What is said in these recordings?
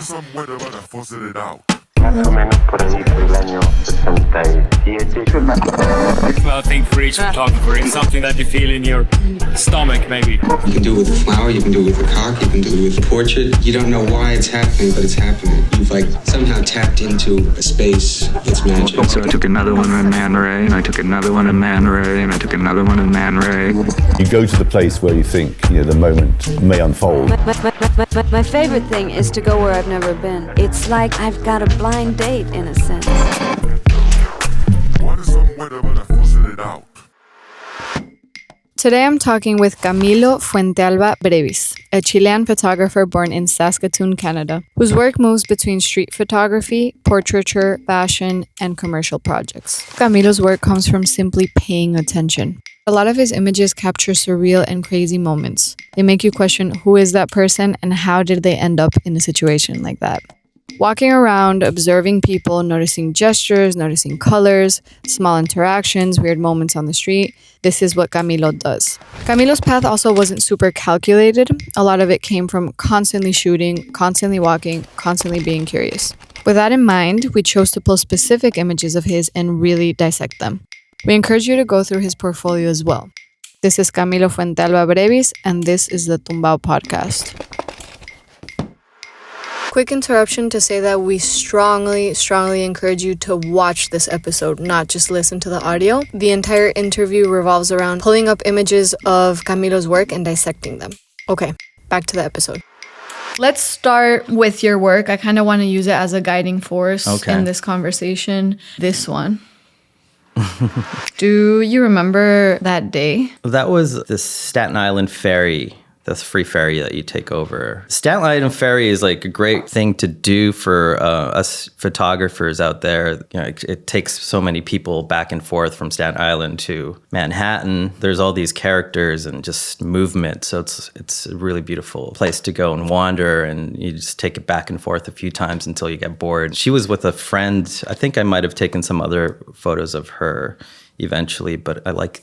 some weather, but I fussed it out. Más o menos por ahí por el año 67. Well, I think for each photographer, it's something that you feel in your stomach, maybe. You can do it with a flower, you can do it with a cock, you can do it with a portrait. You don't know why it's happening, but it's happening. You've somehow tapped into a space that's magic. So I took another one in Man Ray, and I took another one in Man Ray, and I took another one in Man Ray. You go to the place where you think the moment may unfold. My favorite thing is to go where I've never been. It's like I've got a blind date in a sense. What is some weather, but I fussed it out. Today I'm talking with Camilo Fuentealba Brevis, a Chilean photographer born in Saskatoon, Canada, whose work moves between street photography, portraiture, fashion, and commercial projects. Camilo's work comes from simply paying attention. A lot of his images capture surreal and crazy moments. They make you question who is that person and how did they end up in a situation like that. Walking around, observing people, noticing gestures, noticing colors, small interactions, weird moments on the street, this is what Camilo does. Camilo's path also wasn't super calculated. A lot of it came from constantly shooting, constantly walking, constantly being curious. With that in mind, we chose to pull specific images of his and really dissect them. We encourage you to go through his portfolio as well. This is Camilo Fuentealba Brevis, and this is the Tumbao podcast. Quick interruption to say that we strongly encourage you to watch this episode, not just listen to the audio. The entire interview revolves around pulling up images of Camilo's work and dissecting them. Okay, back to the episode. Let's start with your work. I kind of want to use it as a guiding force in this conversation. This one. Do you remember that day? That was the Staten Island ferry. That's free ferry that you take over. Staten Island ferry is a great thing to do for us photographers out there. It takes so many people back and forth from Staten Island to Manhattan. There's all these characters and just movement. So it's a really beautiful place to go and wander, and you just take it back and forth a few times until you get bored. She was with a friend. I think I might have taken some other photos of her eventually, but I like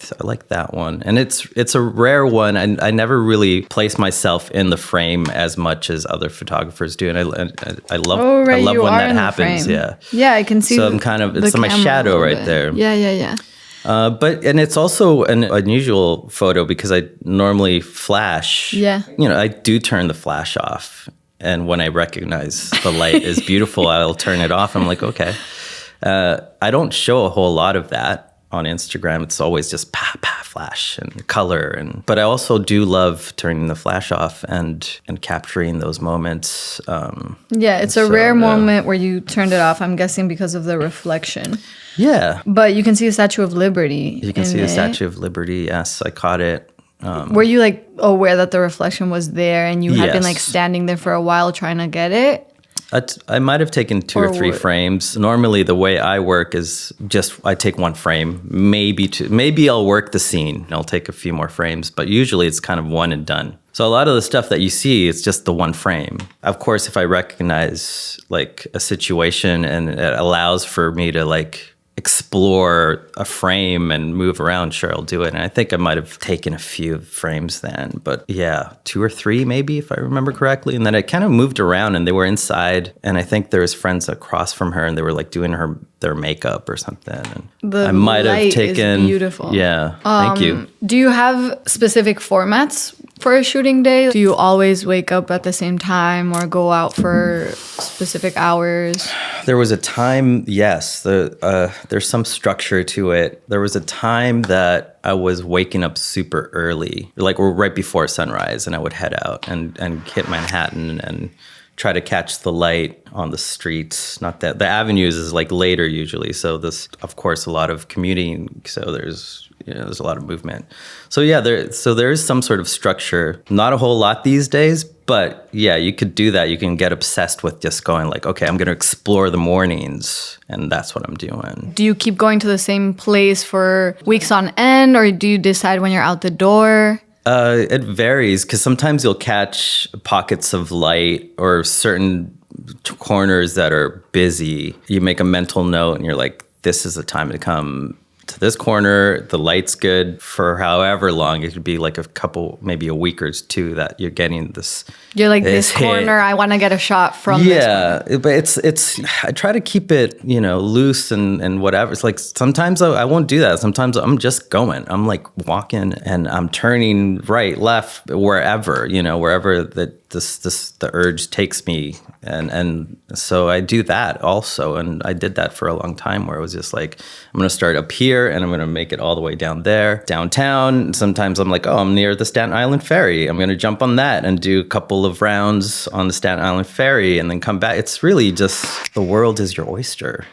that one, and it's a rare one. I never really place myself in the frame as much as other photographers do, and I love I love when that happens. Yeah, I can see. So I'm kind of it's my shadow right there. Yeah. But it's also an unusual photo because I normally flash. Yeah. I do turn the flash off, and when I recognize the light is beautiful, I'll turn it off. I'm like, okay. I don't show a whole lot of that on Instagram. It's always just flash and color, but I also do love turning the flash off and capturing those moments. It's a rare moment where you turned it off, I'm guessing because of the reflection. Yeah. But you can see the Statue of Liberty. You can see the Statue of Liberty. Yes, I caught it. Were you aware that the reflection was there and you had been standing there for a while trying to get it? I might have taken two or three frames. Normally, the way I work is just I take one frame, maybe two. Maybe I'll work the scene. I'll take a few more frames, but usually it's kind of one and done. So a lot of the stuff that you see, it's just the one frame. Of course, if I recognize a situation and it allows for me to explore a frame and move around, sure, I'll do it. And I think I might have taken a few frames then, but yeah, 2 or 3 maybe, if I remember correctly. And then I kind of moved around and they were inside, and I think there was friends across from her and they were doing their makeup or something. And the I might have taken is beautiful. Yeah, thank you. Do you have specific formats for a shooting day? Do you always wake up at the same time or go out for specific hours? There was a time, yes, there's some structure to it. There was a time that I was waking up super early, right before sunrise, and I would head out and hit Manhattan and try to catch the light on the streets. Not that the avenues is later usually. So this, of course, a lot of commuting. So there's a lot of movement. So yeah, there is some sort of structure. Not a whole lot these days, but yeah, you could do that. You can get obsessed with just going okay, I'm going to explore the mornings, and that's what I'm doing. Do you keep going to the same place for weeks on end, or do you decide when you're out the door? It varies, because sometimes you'll catch pockets of light or certain corners that are busy. You make a mental note and you're like, this is the time to come to this corner, the light's good for however long. It could be like a couple, maybe a week or two that you're getting this. You're like, this hit. corner, I want to get a shot from this corner. But it's I try to keep it, loose and whatever. It's like sometimes I won't do that. Sometimes I'm just going. I'm like walking and I'm turning right, left, wherever the urge takes me. And so I do that also. And I did that for a long time where it was just like, I'm going to start up here and I'm going to make it all the way down there, downtown. Sometimes I'm like, I'm near the Staten Island Ferry. I'm going to jump on that and do a couple of rounds on the Staten Island Ferry and then come back. It's really just the world is your oyster,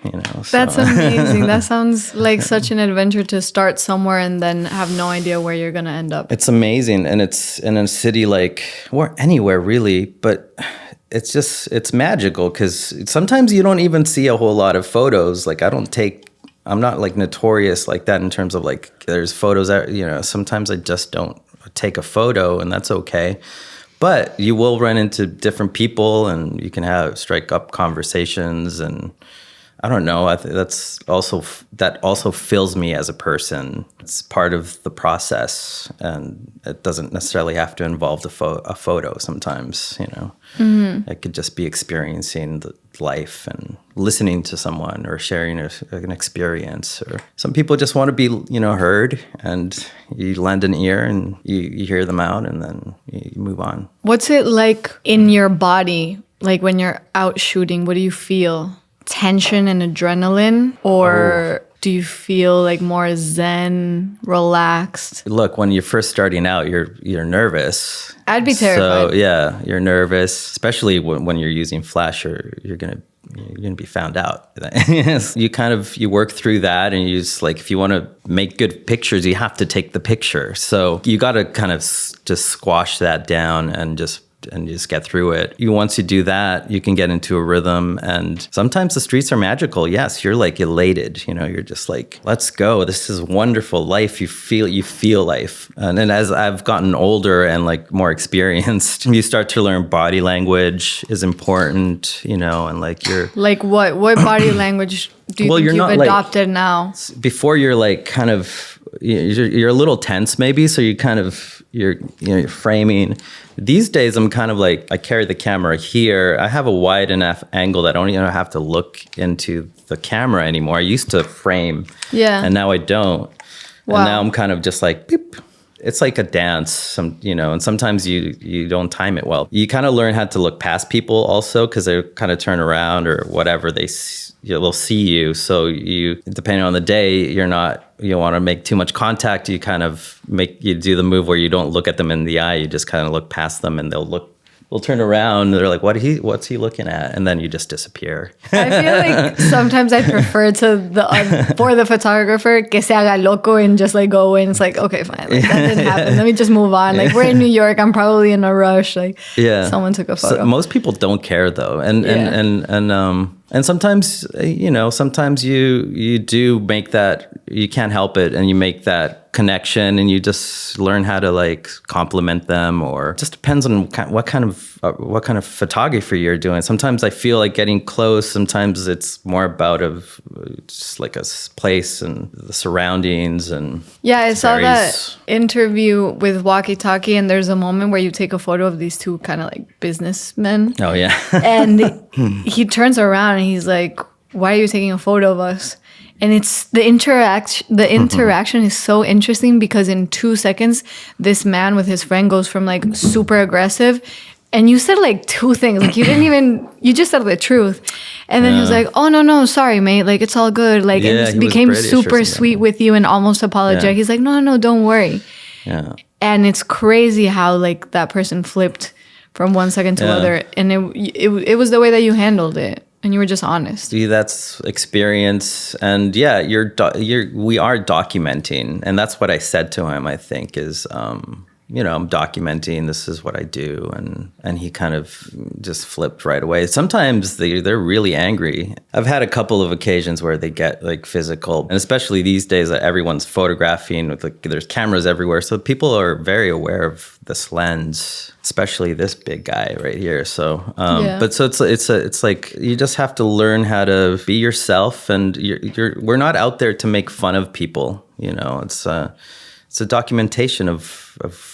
So. That's amazing. That sounds like such an adventure to start somewhere and then have no idea where you're going to end up. It's amazing. And it's in a city or anywhere really, but it's magical because sometimes you don't even see a whole lot of photos. Like I'm not like notorious like that in terms of like there's photos that, sometimes I just don't take a photo and that's okay. But you will run into different people and you can strike up conversations and I don't know. I think that also fills me as a person. It's part of the process, and it doesn't necessarily have to involve a photo. Sometimes, I could just be experiencing the life and listening to someone or sharing an experience. Or some people just want to be, heard, and you lend an ear and you hear them out, and then you move on. What's it like in your body? Like when you're out shooting, what do you feel? Tension and adrenaline, or do you feel like more zen, relaxed? Look, when you're first starting out, you're nervous. I'd be terrified. So yeah, you're nervous, especially when you're using flash, or you're gonna be found out. You work through that, and you just like if you want to make good pictures, you have to take the picture. So you got to kind of just squash that down and just get through it. Once you do that, you can get into a rhythm. And sometimes the streets are magical. Yes, you're like elated. You're just like, let's go. This is wonderful life. You feel life. And then as I've gotten older and like more experienced, you start to learn body language is important, and like you're... Like what body language do you think you've adopted now? Before you're like kind of... You're a little tense maybe, so you're framing. These days I'm kind of like, I carry the camera here. I have a wide enough angle that I don't even have to look into the camera anymore. I used to frame, and now I don't. Wow. And now I'm kind of just like, beep. It's like a dance, and sometimes you don't time it well. You kind of learn how to look past people also because they kind of turn around or whatever. They'll see you. So depending on the day, you don't want to make too much contact. You kind of you do the move where you don't look at them in the eye. You just kind of look past them and they'll turn around and they're like, what's he looking at? And then you just disappear. I feel like sometimes I prefer for the photographer que se haga loco and just like go in. It's like, okay, fine. Like, that didn't happen. Let me just move on. Like we're in New York. I'm probably in a rush. Like someone took a photo. So most people don't care though. And sometimes, sometimes you do make that, you can't help it, and you make that connection, and you just learn how to like compliment them, or it just depends on what kind of photography you're doing. Sometimes I feel like getting close. Sometimes it's more about just like a place and the surroundings and. Yeah, I saw that interview with Walkie Talkie, and there's a moment where you take a photo of these two kind of like businessmen. Oh yeah, and he turns around. And he's like, why are you taking a photo of us? And it's the interaction is so interesting because in 2 seconds, this man with his friend goes from like super aggressive. And you said like two things. Like you just said the truth. And then he was like, oh, no, sorry, mate. Like, it's all good. Like, and he became super sweet with you and almost apologetic. He's like, no, don't worry. Yeah. And it's crazy how like that person flipped from 1 second to other. And it was the way that you handled it. And you were just honest. See, that's experience. And we are documenting. And that's what I said to him, I think, is I'm documenting, this is what I do. And he kind of just flipped right away. Sometimes they're really angry. I've had a couple of occasions where they get like physical, and especially these days that everyone's photographing with there's cameras everywhere. So people are very aware of this lens, especially this big guy right here. So, but so it's like, you just have to learn how to be yourself, and we're not out there to make fun of people. It's a documentation of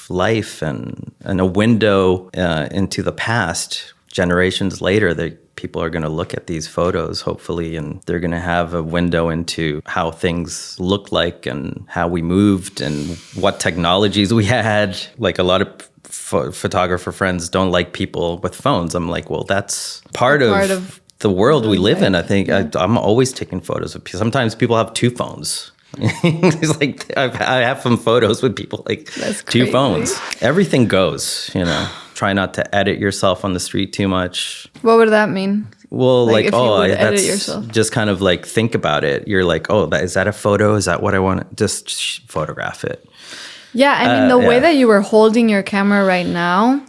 life and a window into the past. Generations later, people are going to look at these photos, hopefully, and they're going to have a window into how things looked like and how we moved and what technologies we had. Like, a lot of photographer friends don't like people with phones. I'm like, well, that's part of the world we live in. I think I'm always taking photos of people. Sometimes people have two phones. It's like, I have some photos with people like two phones. Everything goes, Try not to edit yourself on the street too much. What would that mean? Well, like that's yourself. Just kind of like think about it. You're like, is that a photo? Is that what I want? Just photograph it. Yeah, I mean, the way that you were holding your camera right now,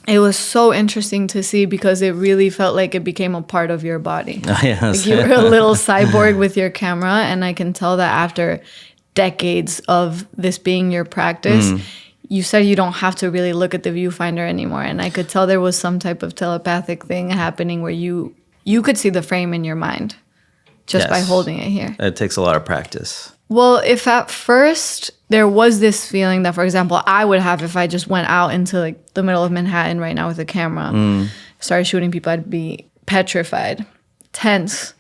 it was so interesting to see, because it really felt like it became a part of your body. Yes. Like you were a little cyborg with your camera, and I can tell that after decades of this being your practice, you said you don't have to really look at the viewfinder anymore. And I could tell there was some type of telepathic thing happening where you could see the frame in your mind just by holding it here. It takes a lot of practice. Well, if at first there was this feeling that, for example, I would have if I just went out into like the middle of Manhattan right now with a camera, started shooting people, I'd be petrified, tense.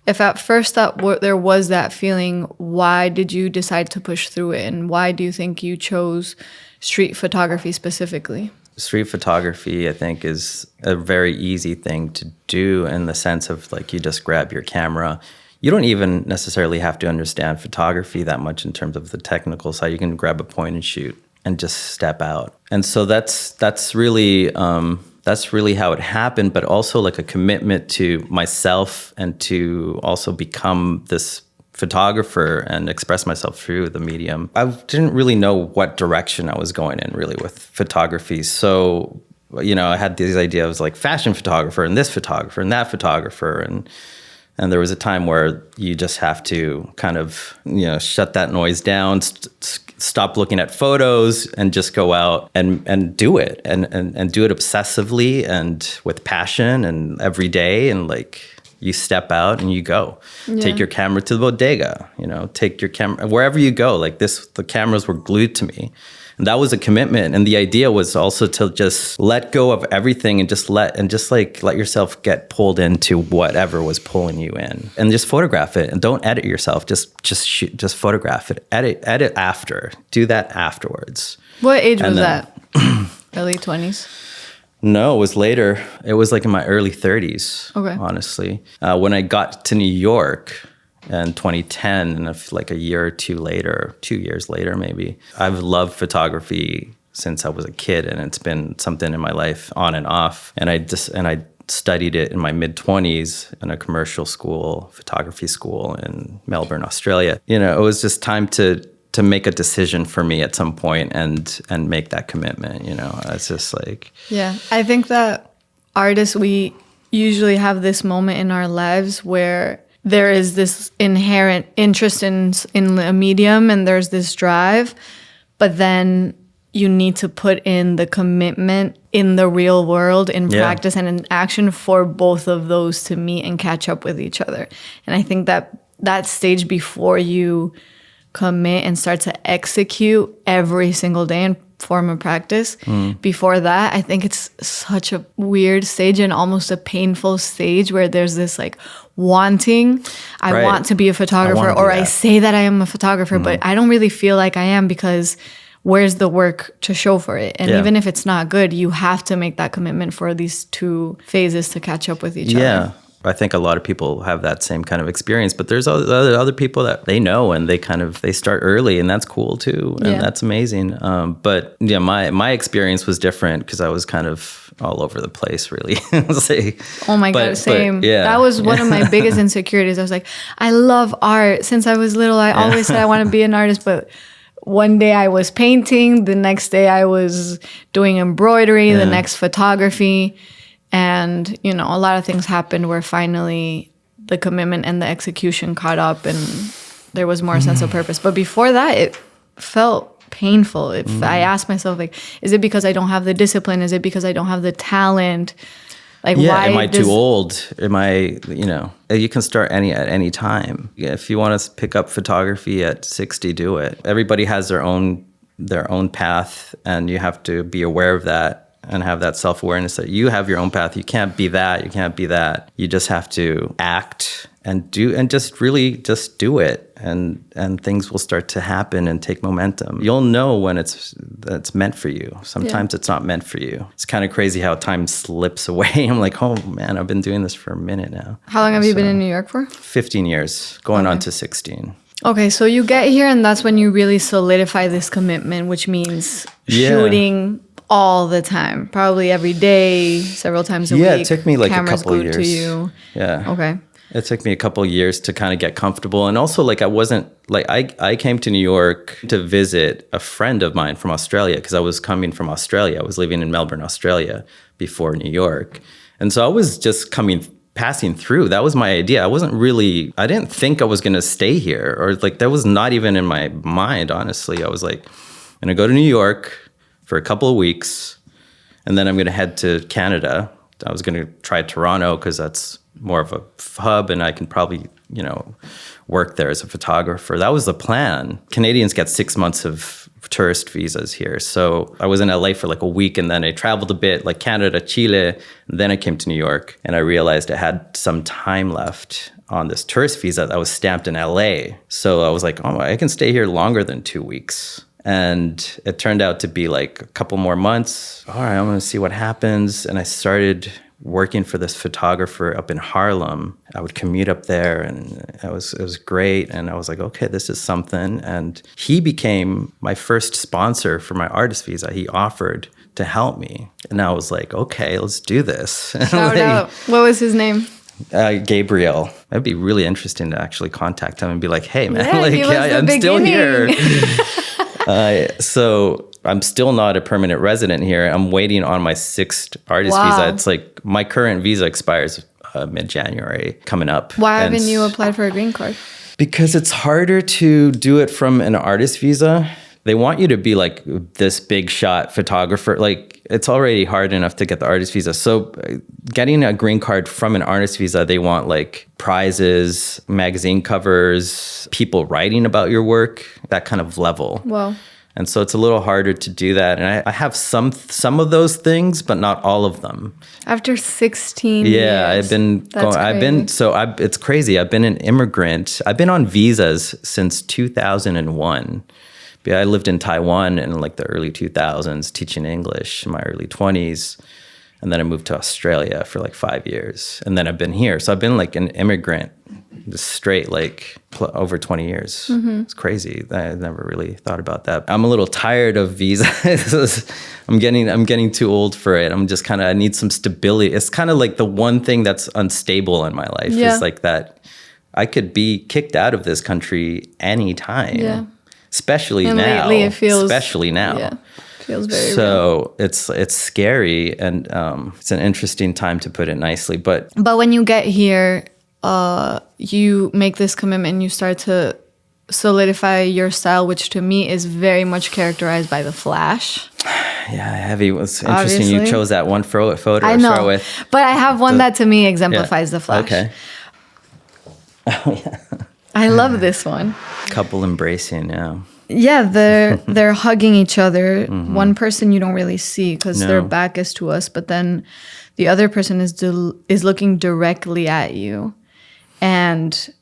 If at first there was that feeling, why did you decide to push through it? And why do you think you chose street photography specifically? Street photography, I think, is a very easy thing to do, in the sense of like, you just grab your camera. You don't even necessarily have to understand photography that much in terms of the technical side. You can grab a point and shoot and just step out. And so that's really how it happened, but also like a commitment to myself and to also become this photographer and express myself through the medium. I didn't really know what direction I was going in really with photography. So, I had these ideas like fashion photographer and this photographer and that photographer, and there was a time where you just have to kind of, shut that noise down, stop looking at photos, and just go out and do it and do it obsessively and with passion and every day. And like, you step out and you go. Yeah. Take your camera to the bodega, take your camera wherever you go. Like the cameras were glued to me. And that was a commitment. And the idea was also to just let go of everything and just let yourself get pulled into whatever was pulling you in, and just photograph it. And don't edit yourself. Just shoot, just photograph it. Edit after. Do that afterwards. What age was that? Early 20s? No, it was later. It was like in my early 30s. Okay. Honestly, when I got to New York in 2010, and like a year or two later, 2 years later maybe. I've loved photography since I was a kid, and it's been something in my life on and off. And I studied it in my mid-20s in a commercial school, photography school in Melbourne, Australia. It was just time to make a decision for me at some point and make that commitment. It's just like, yeah, I think that artists, we usually have this moment in our lives where there is this inherent interest in a medium, and there's this drive, but then you need to put in the commitment in the real world, in practice and in action, for both of those to meet and catch up with each other. And I think that stage before you commit and start to execute every single day and form a practice, before that, I think it's such a weird stage and almost a painful stage where there's this like wanting, I want to be a photographer, or I say that I am a photographer, but I don't really feel like I am, because where's the work to show for it? And even if it's not good, you have to make that commitment for these two phases to catch up with each other. Yeah. I think a lot of people have that same kind of experience, but there's other people that they know, and they start early, and that's cool too, and that's amazing. But yeah, my experience was different because I was kind of all over the place, really. Oh my God, same. That was one of my biggest insecurities. I was like, I love art. Since I was little, I always said I want to be an artist, but one day I was painting, the next day I was doing embroidery, the next photography. And, you know, a lot of things happened where finally the commitment and the execution caught up and there was more sense of purpose. But before that, it felt painful. If I asked myself, like, is it because I don't have the discipline? Is it because I don't have the talent? Like, why am I too old? Am I, you know, you can start at any time. If you want to pick up photography at 60, do it. Everybody has their own path, and you have to be aware of that and have that self-awareness that you have your own path. You can't be that. You can't be that. You just have to act and just really just do it, and things will start to happen and take momentum. You'll know when it's meant for you. Sometimes it's not meant for you. It's kind of crazy how time slips away. I'm like, oh man, I've been doing this for a minute now. How long have you been in New York for? 15 years, going on to 16. Okay, so you get here and that's when you really solidify this commitment, which means shooting all the time, probably every day, several times a week. Yeah, it took me like Cameras a couple of glued years. To you. Yeah. Okay. It took me a couple of years to kind of get comfortable. And also, like, I wasn't, like, I came to New York to visit a friend of mine from Australia because I was coming from Australia. I was living in Melbourne, Australia before New York. And so I was just passing through. That was my idea. I didn't think I was going to stay here, or like, that was not even in my mind, honestly. I was like, I'm going to go to New York for a couple of weeks, and then I'm going to head to Canada. I was going to try Toronto because that's more of a hub, and I can probably, you know, work there as a photographer. That was the plan. Canadians get 6 months of tourist visas here. So I was in LA for like a week, and then I traveled a bit, like Canada, Chile, and then I came to New York, and I realized I had some time left on this tourist visa that was stamped in LA. So I was like, oh, I can stay here longer than 2 weeks. And it turned out to be like a couple more months. All right, I'm going to see what happens. And I started working for this photographer up in Harlem. I would commute up there, and it was great. And I was like, okay, this is something. And he became my first sponsor for my artist visa. He offered to help me. And I was like, okay, let's do this. Shout out. What was his name? Gabriel. It'd be really interesting to actually contact him and be like, hey, man, I'm still here. So I'm still not a permanent resident here. I'm waiting on my 6th artist visa. It's like my current visa expires mid-January coming up. Why haven't you applied for a green card? Because it's harder to do it from an artist visa. They want you to be like this big shot photographer. Like, it's already hard enough to get the artist visa. So getting a green card from an artist visa, they want like prizes, magazine covers, people writing about your work, that kind of level. Wow. And so it's a little harder to do that. And I have some of those things, but not all of them. After 16 years. It's crazy. I've been an immigrant. I've been on visas since 2001. I lived in Taiwan in like the early 2000s, teaching English in my early 20s. And then I moved to Australia for like 5 years. And then I've been here. So I've been like an immigrant straight like over 20 years. Mm-hmm. It's crazy. I never really thought about that. I'm a little tired of visas. I'm getting too old for it. I'm just I need some stability. It's kind of like the one thing that's unstable in my life is like that I could be kicked out of this country anytime. Yeah. Especially now. Lately it feels, Yeah, feels very real. It's scary, and it's an interesting time, to put it nicely. But when you get here, you make this commitment and you start to solidify your style, which to me is very much characterized by the flash. Yeah, heavy. It was interesting. Obviously. You chose that one photo I to know, start with. but I have one that to me exemplifies the flash. Okay. Oh, yeah. I love this one. Couple embracing, yeah. Yeah, they're hugging each other. Mm-hmm. One person you don't really see because their back is to us, but then the other person is looking directly at you, and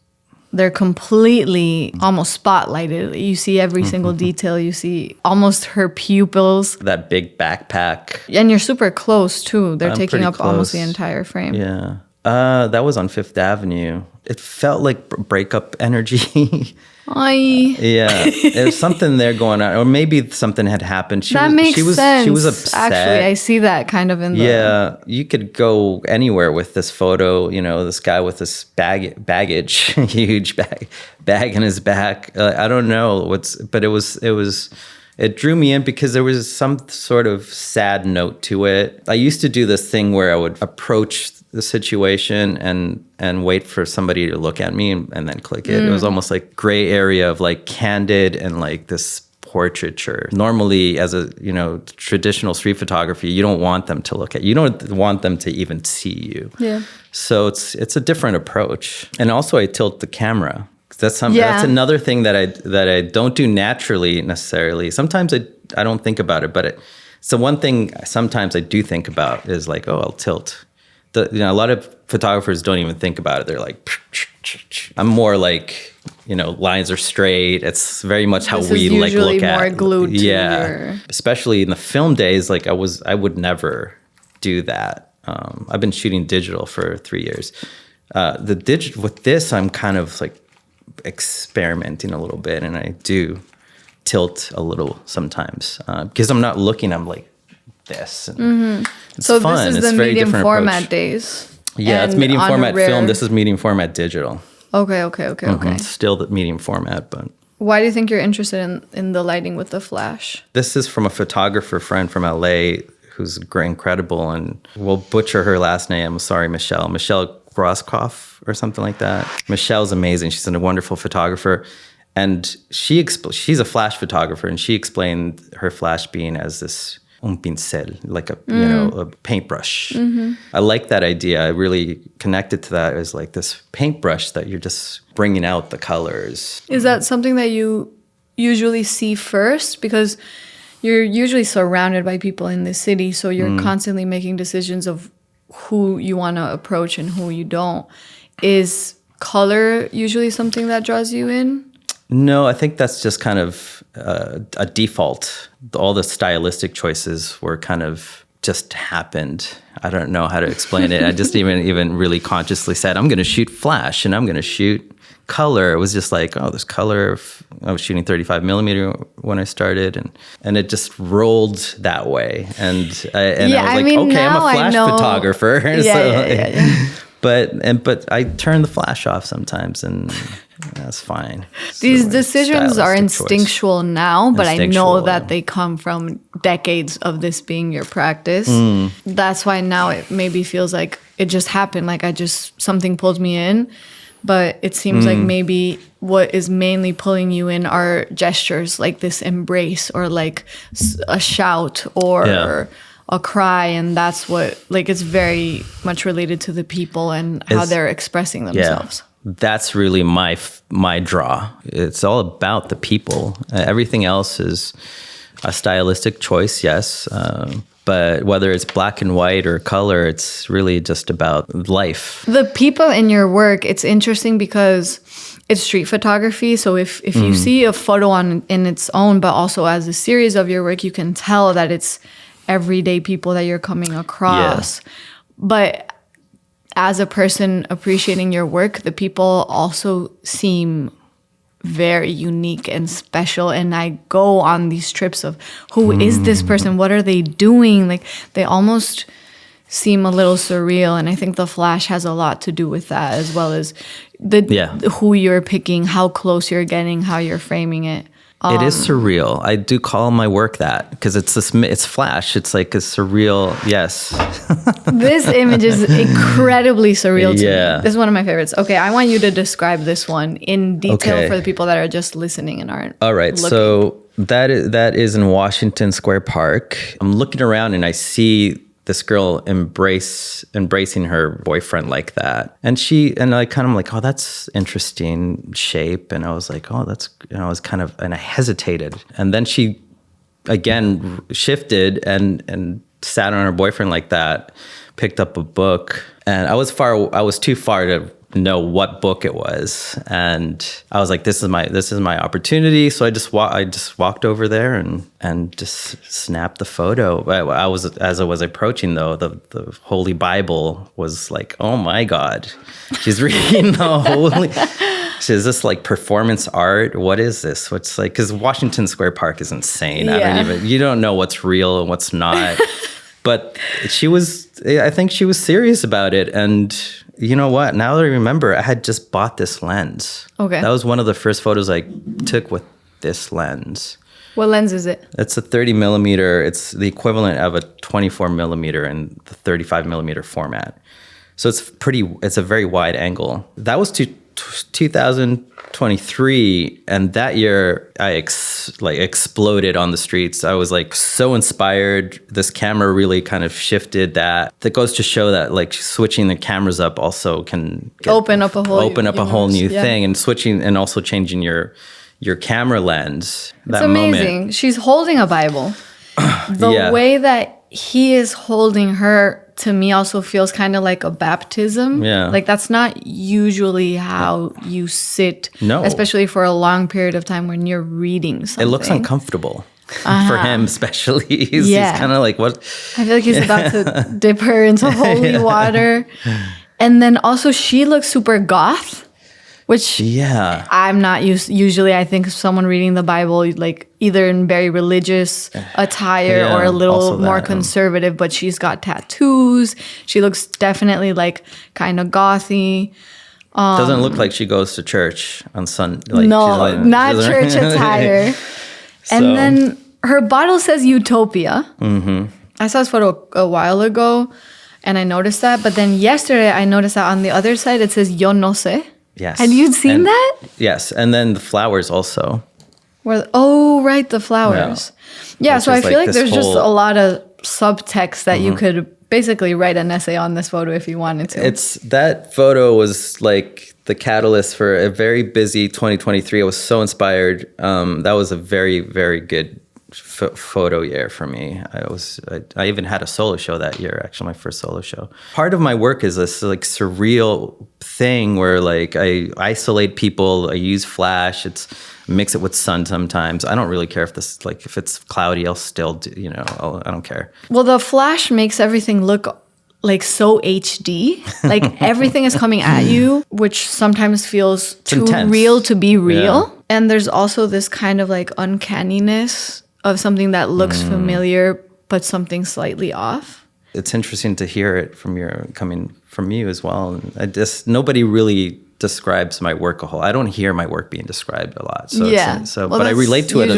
they're completely almost spotlighted. You see every single detail. You see almost her pupils. That big backpack. And you're super close too. They're taking up close. Almost the entire frame. Yeah. That was on Fifth Avenue. it felt like breakup energy. Yeah, there's something there going on, or maybe something had happened. That makes sense. She was upset. Actually, I see that kind of in the... Yeah, you could go anywhere with this photo. You know, this guy with this baggage, huge bag in his back. I don't know but it drew me in because there was some sort of sad note to it. I used to do this thing where I would approach the situation and wait for somebody to look at me and then click it. It was almost like gray area of like candid and like this portraiture. Normally, as a traditional street photography, you don't want them to look at you. You don't want them to even see you. Yeah. So it's a different approach. And also, I tilt the camera. That's another thing that I don't do naturally necessarily. Sometimes I don't think about it, but so one thing sometimes I do think about is like, oh, I'll tilt. A lot of photographers don't even think about it. They're like, I'm more like, lines are straight. It's very much how we like look at. More glued to your... Especially in the film days, like I would never do that. I've been shooting digital for 3 years. With this, I'm kind of like experimenting a little bit, and I do tilt a little sometimes because I'm not looking. I'm like this. It's so fun. This is it's the very medium different format approach. days. Yeah, it's medium format film. This is medium format digital. Okay. Still the medium format, but. Why do you think you're interested in the lighting with the flash? This is from a photographer friend from LA who's incredible, and we'll butcher her last name. I'm sorry, Michelle Groskopf or something like that. Michelle's amazing. She's a wonderful photographer. And she's a flash photographer, and she explained her flash being as this un pincel, like a paintbrush. I like that idea. I really connected to that as like this paintbrush that you're just bringing out the colors. Is that something that you usually see first? Because you're usually surrounded by people in the city, so you're constantly making decisions of who you want to approach and who you don't. Is color usually something that draws you in? No, I think that's just kind of a default. All the stylistic choices were kind of just happened. I don't know how to explain it. I just even really consciously said, I'm going to shoot flash and I'm going to shoot color. It was just like, oh, this color. I was shooting 35 millimeter when I started, and it just rolled that way. And I was like, okay, I'm a flash photographer. Yeah. But I turn the flash off sometimes, and that's fine. These decisions are instinctual now, but I know that they come from decades of this being your practice. That's why now it maybe feels like it just happened. Like something pulled me in, but it seems like maybe what is mainly pulling you in are gestures like this embrace or like a shout or a cry, and that's what, like, it's very much related to the people and how they're expressing themselves. Yeah, that's really my draw. It's all about the people. Everything else is a stylistic choice, yes. But whether it's black and white or color, it's really just about life. The people in your work, it's interesting because it's street photography. So if you see a photo in its own, but also as a series of your work, you can tell that it's everyday people that you're coming across. Yeah. But as a person appreciating your work, the people also seem very unique and special. And I go on these trips of who is this person? What are they doing? Like, they almost seem a little surreal. And I think the flash has a lot to do with that, as well as who you're picking, how close you're getting, how you're framing it. It is surreal. I do call my work that because it's flash. It's like a surreal, yes. This image is incredibly surreal to me. This is one of my favorites. Okay, I want you to describe this one in detail for the people that are just listening and aren't All right, looking. So that is in Washington Square Park. I'm looking around and I see this girl embracing her boyfriend like that. And I kind of like, oh, that's interesting shape. And I was like, oh, that's, I was kind of, and I hesitated. And then she again shifted and sat on her boyfriend like that, picked up a book. And I was too far to know what book it was, and I was like, this is my opportunity. So I just walked over there and just snapped the photo. As I was approaching though, the Holy Bible was like, oh my God, she's reading the Holy. Is this like performance art? What is this? What's like, because Washington Square Park is insane. Yeah. You don't know what's real and what's not. But I think she was serious about it. And you know what? Now that I remember, I had just bought this lens. Okay. That was one of the first photos I took with this lens. What lens is it? It's a 30 millimeter. It's the equivalent of a 24 millimeter in the 35 millimeter format. So it's a very wide angle. That was 2023, and that year I exploded on the streets. I was like so inspired. This camera really kind of shifted that. That goes to show that like switching the cameras up also can Open up a whole new thing, and switching and also changing your camera lens. It's amazing. Moment. She's holding a Bible. The way that he is holding her, to me, also feels kind of like a baptism. Yeah. Like that's not usually how you sit, No. especially for a long period of time when you're reading something. It looks uncomfortable. For him especially. He's kind of like, what? I feel like he's about to dip her into holy water. And then also she looks super goth, which I'm not used. Usually I think of someone reading the Bible like either in very religious attire or a little more conservative, but she's got tattoos. She looks definitely like kind of gothy. Doesn't look like she goes to church on Sunday. Like, no, not church attire. And then her bottle says Utopia. Mm-hmm. I saw this photo a while ago and I noticed that. But then yesterday I noticed that on the other side it says Yo no sé. Yes. Had you seen that? Yes. And then the flowers also. Right, the flowers. Yeah, so I feel like there's just a lot of subtext that you could basically write an essay on this photo if you wanted to. That photo was like the catalyst for a very busy 2023. I was so inspired. That was a very, very good photo year for me. I even had a solo show that year, actually, my first solo show. Part of my work is this like surreal thing where like I isolate people, I use flash, mix it with sun sometimes. I don't really care if it's cloudy, I'll still do, I don't care. Well, the flash makes everything look like so HD. Like everything is coming at you, which sometimes feels too intense. Real to be real. Yeah. And there's also this kind of like uncanniness of something that looks familiar, but something slightly off. It's interesting to hear it coming from you as well. Nobody really describes my work a whole. I don't hear my work being described a lot. So but I relate to it.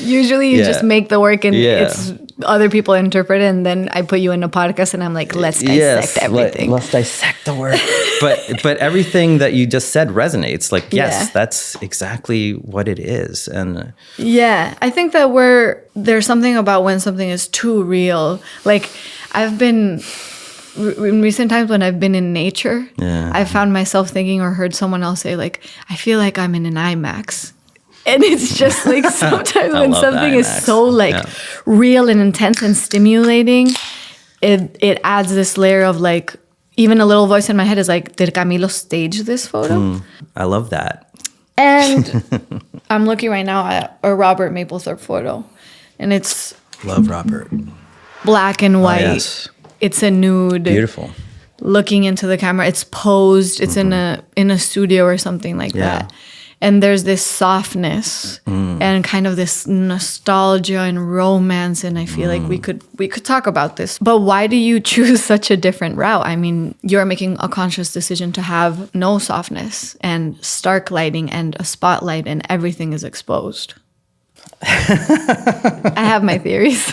Usually you just make the work and it's other people interpret it, and then I put you in a podcast and I'm like, let's dissect everything. Let's dissect the work. but everything that you just said resonates. Like, yes, that's exactly what it is. And I think that there's something about when something is too real. Like I've been in recent times when I've been in nature, I found myself thinking or heard someone else say like, I feel like I'm in an IMAX. And it's just like sometimes when something is so like real and intense and stimulating, it adds this layer of like, even a little voice in my head is like, did Camilo stage this photo? I love that. And I'm looking right now at a Robert Mapplethorpe photo, and it's love Robert. Black and white. Oh, yes. It's a nude. Beautiful. Looking into the camera. It's posed. It's in a studio or something like that. And there's this softness and kind of this nostalgia and romance. And I feel like we could talk about this. But why do you choose such a different route? I mean, you're making a conscious decision to have no softness and stark lighting and a spotlight and everything is exposed. I have my theories.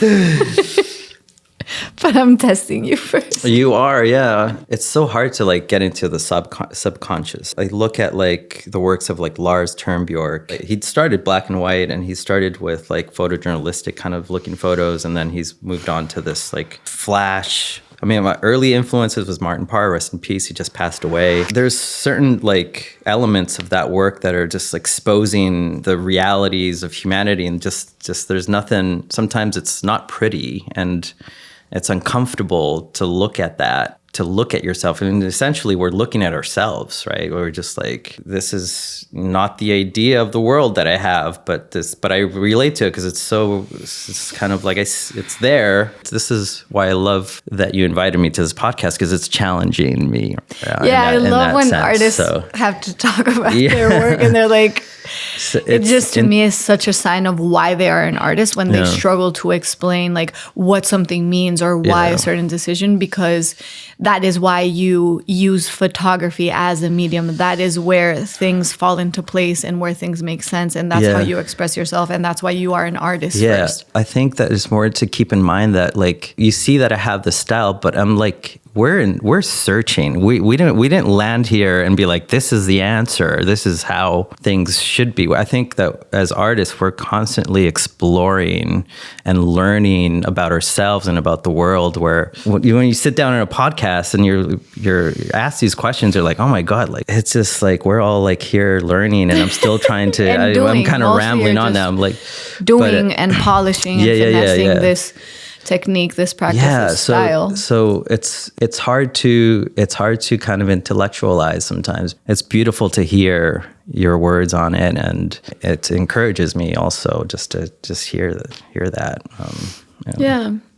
But I'm testing you first. You are, yeah. It's so hard to like get into the subconscious. I look at like the works of like Lars Turnbjörk. He'd started black and white, and he started with like photojournalistic kind of looking photos, and then he's moved on to this like flash. I mean, my early influences was Martin Parr, rest in peace. He just passed away. There's certain like elements of that work that are just exposing the realities of humanity, and just there's nothing. Sometimes it's not pretty, and it's uncomfortable to look at that. to look at yourself. And essentially we're looking at ourselves, right? We're just like, this is not the idea of the world that I have, but I relate to it because it's kind of like it's there. This is why I love that you invited me to this podcast, because it's challenging me. I love when artists have to talk about their work, and they're like, it just to me is such a sign of why they are an artist when they struggle to explain like what something means or why a certain decision, because that is why you use photography as a medium. That is where things fall into place and where things make sense, and that's how you express yourself, and that's why you are an artist first. I think that it's more to keep in mind that like you see that I have the style, but I'm like, we're searching. We didn't land here and be like, this is the answer. This is how things should be. I think that as artists, we're constantly exploring and learning about ourselves and about the world. Where when you sit down in a podcast and you're asked these questions, you're like, oh my God, like it's just like we're all like here learning, and I'm still trying to. I'm kind of rambling on now. I'm like doing and polishing and finessing this technique, this practice, this style. So it's hard to kind of intellectualize sometimes. It's beautiful to hear your words on it, and it encourages me also just to hear that.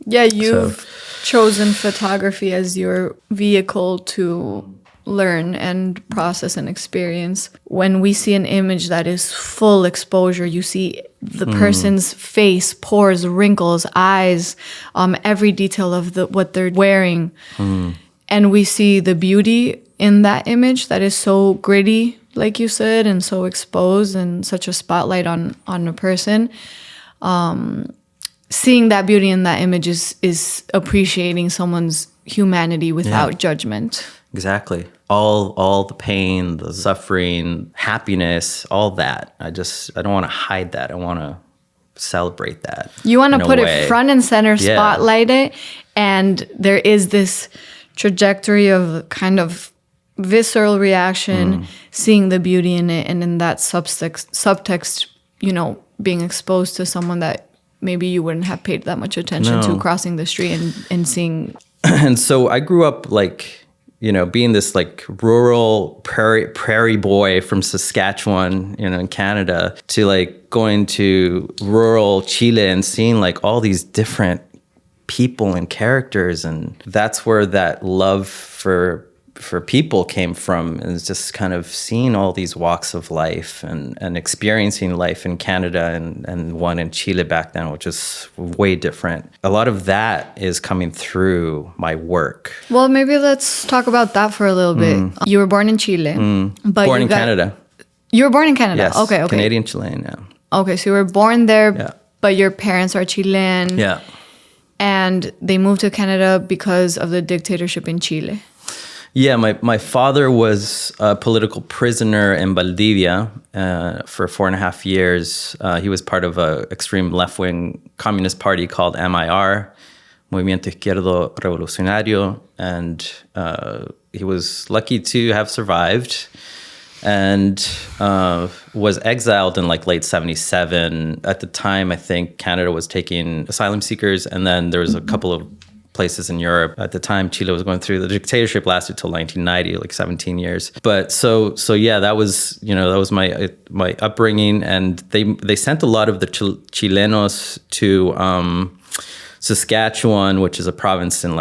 You've chosen photography as your vehicle to learn and process and experience. When we see an image that is full exposure, you see the person's face, pores, wrinkles, eyes, every detail of what they're wearing. And we see the beauty in that image that is so gritty, like you said, and so exposed, and such a spotlight on a person. Seeing that beauty in that image is appreciating someone's humanity without judgment. Exactly. All the pain, the suffering, happiness, all that. I don't want to hide that. I want to celebrate that. You want to put it front and center, spotlight it. And there is this trajectory of kind of visceral reaction, seeing the beauty in it, and in that subtext, being exposed to someone that maybe you wouldn't have paid that much attention to crossing the street and seeing. And so I grew up like, being this like rural prairie boy from Saskatchewan, in Canada, to like going to rural Chile and seeing like all these different people and characters. And that's where that love for people came from, and just kind of seeing all these walks of life and experiencing life in Canada and one in Chile back then, which is way different. A lot of that is coming through my work. Well, maybe let's talk about that for a little bit. You were born in Chile. But born in Canada. You were born in Canada? Yes, okay. Canadian, Chilean, yeah. Okay, so you were born there, but your parents are Chilean. Yeah. And they moved to Canada because of the dictatorship in Chile. Yeah, my father was a political prisoner in Valdivia for 4.5 years. He was part of an extreme left-wing communist party called MIR, Movimiento Izquierdo Revolucionario, and he was lucky to have survived and was exiled in like late 1977. At the time, I think Canada was taking asylum seekers, and then there was a couple of places in Europe. At the time, Chile was going through, the dictatorship lasted till 1990, like 17 years. But so yeah, that was my upbringing, and they sent a lot of the Chilenos to Saskatchewan, which is a province in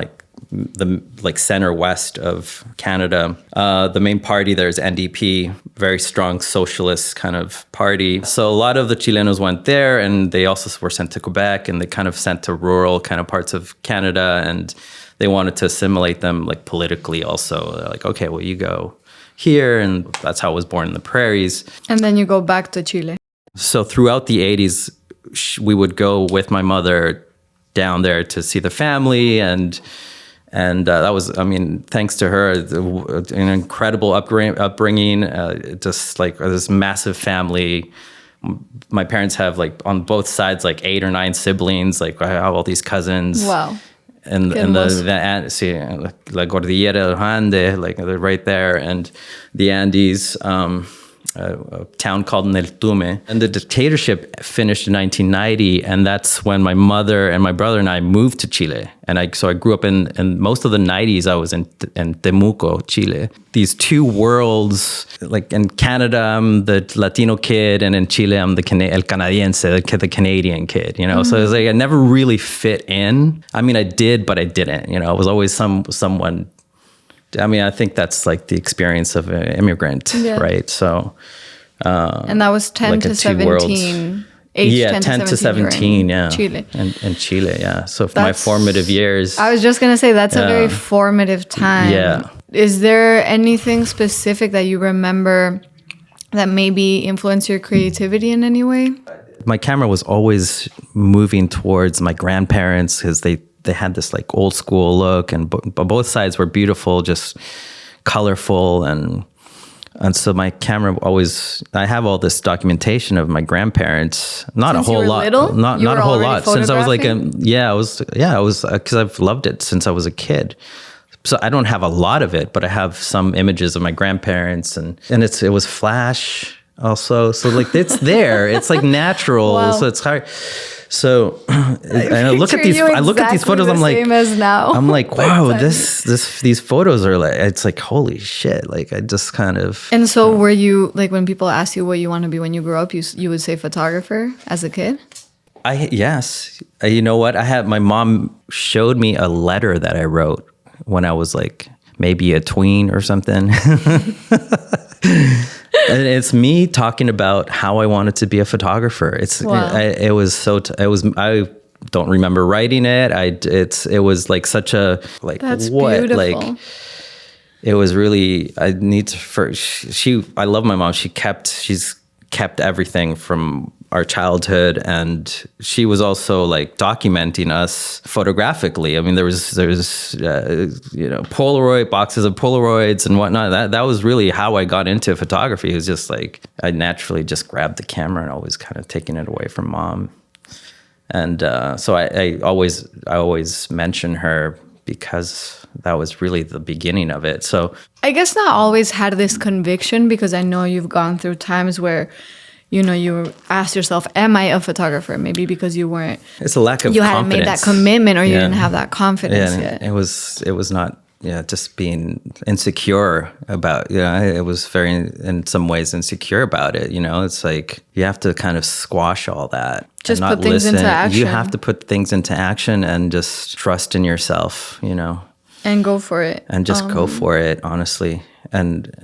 the center west of Canada. The main party there is NDP, very strong socialist kind of party. So a lot of the Chilenos went there, and they also were sent to Quebec, and they kind of sent to rural kind of parts of Canada, and they wanted to assimilate them like politically also. They're like, okay, well, you go here, and that's how I was born in the prairies. And then you go back to Chile. So throughout the 80s, we would go with my mother down there to see the family, and that was, thanks to her, an incredible upbringing, just like this massive family. My parents have on both sides 8 or 9 siblings. I have all these cousins. Wow. And the La Cordillera del Ande, they're right there, and the Andes. a town called Neltume. And the dictatorship finished in 1990, and that's when my mother and my brother and I moved to Chile. And so I grew up in most of the 90s, I was in Temuco, Chile. These two worlds, like in Canada, I'm the Latino kid, and in Chile, I'm el Canadiense, the Canadian kid, you know? So it's like I never really fit in. I mean, I did, but I didn't, you know? I was always someone. I mean, I think that's like the experience of an immigrant, right? So, and that was 10 like to 17. Age 10 to 17, yeah. Chile. In Chile, yeah. So for my formative years. I was just going to say, that's a very formative time. Yeah. Is there anything specific that you remember that maybe influenced your creativity in any way? My camera was always moving towards my grandparents because they had this like old school look, and both sides were beautiful, just colorful, and so my camera always. I have all this documentation of my grandparents. Not Since a whole you were lot. Little? Not You a were whole already lot since I was like photographing? I was because I've loved it since I was a kid. So I don't have a lot of it, but I have some images of my grandparents, and it was flash also. So like it's there. It's like natural. Wow. So it's hard. So and I look at these photos. I'm like, same as now. I'm like, wow, these photos are like, it's like, holy shit. Like I just kind of. And so were you, like, when people ask you what you want to be when you grow up, you would say photographer as a kid? Yes. You know what? My mom showed me a letter that I wrote when I was like maybe a tween or something. And it's me talking about how I wanted to be a photographer. I don't remember writing it. It was like such a like That's what beautiful. like it was really I love my mom. She's kept everything from our childhood, and she was also like documenting us photographically. I mean, there's Polaroid boxes of Polaroids and whatnot. That was really how I got into photography. It was just like I naturally just grabbed the camera and always kind of taking it away from mom. And so I always mention her because that was really the beginning of it. So I guess not always had this conviction, because I know you've gone through times where, you know, you asked yourself, am I a photographer? Maybe because you weren't. It's a lack of you confidence. hadn't made that commitment, or you didn't have that confidence yet. It was not just being insecure about, it was very, in some ways, insecure about it. You know, it's like you have to kind of squash all that. Just and not put things listen. into action. You have to put things into action and just trust in yourself, you know. And go for it. And just go for it, honestly. And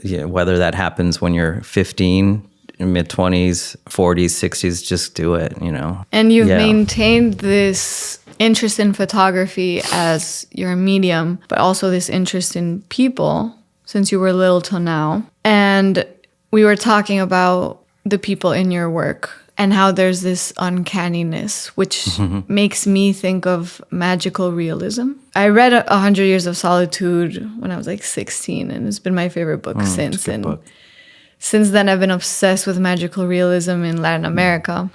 whether that happens when you're 15, mid-20s, 40s, 60s, just do it, you know. And you've maintained this interest in photography as your medium, but also this interest in people since you were little till now. And we were talking about the people in your work and how there's this uncanniness, which makes me think of magical realism. I read 100 Years of Solitude when I was like 16, and it's been my favorite book since. It's a good book. Since then, I've been obsessed with magical realism in Latin America.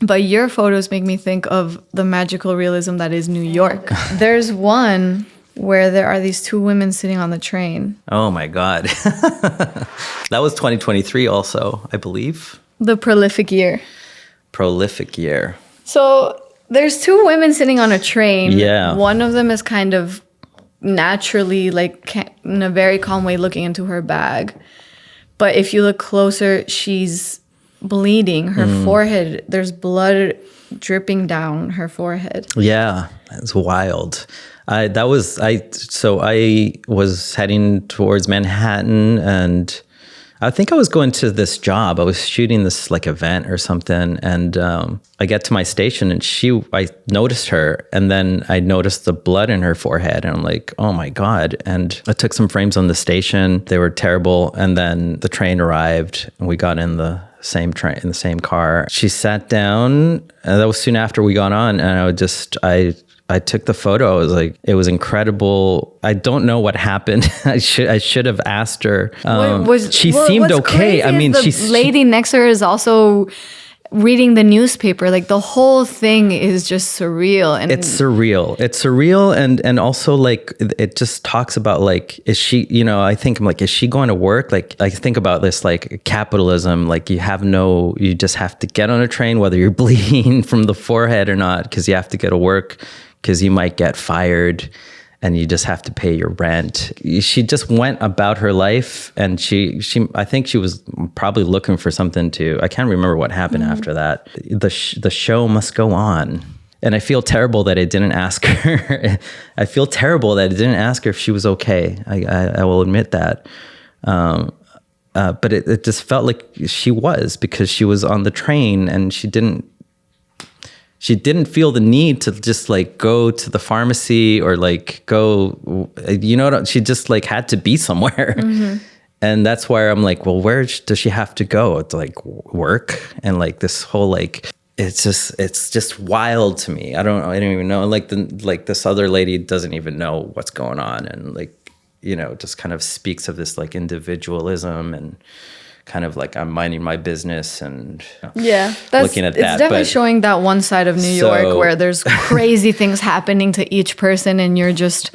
But your photos make me think of the magical realism that is New York. There's one where there are these two women sitting on the train. Oh my God. That was 2023 also, I believe. The prolific year. Prolific year. So there's two women sitting on a train. Yeah. One of them is kind of naturally, like, in a very calm way, looking into her bag. But if you look closer, she's bleeding. Her forehead, there's blood dripping down her forehead. Yeah, it's wild. I was heading towards Manhattan, and I think I was going to this job. I was shooting this like event or something, and I get to my station, and I noticed her, and then I noticed the blood in her forehead, and I'm like, oh my God. And I took some frames on the station. They were terrible. And then the train arrived, and we got in the same train, in the same car. She sat down, and that was soon after we got on, and I took the photo. I was like, it was incredible. I don't know what happened. I should have asked her. She seemed okay. I mean, the lady next to her is also reading the newspaper, like the whole thing is just surreal. And it's surreal. And also like, it just talks about like, is she, you know, I think I'm like, is she going to work? Like, I think about this, like capitalism, like you just have to get on a train, whether you're bleeding from the forehead or not, because you have to go to work, because you might get fired. And you just have to pay your rent. She just went about her life, and I think she was probably looking for something to. I can't remember what happened after that. The show must go on, and I feel terrible that I didn't ask her. I feel terrible that I didn't ask her if she was okay. I will admit that. But it just felt like she was, because she was on the train and she didn't feel the need to just like go to the pharmacy or like go, you know, she just like had to be somewhere. And that's why I'm like, well, where does she have to go? To like work? And like this whole like, it's just wild to me. I don't even know. Like this other lady doesn't even know what's going on. And like, you know, just kind of speaks of this like individualism and kind of like I'm minding my business and looking at that. It's definitely showing that one side of New York where there's crazy things happening to each person and you're just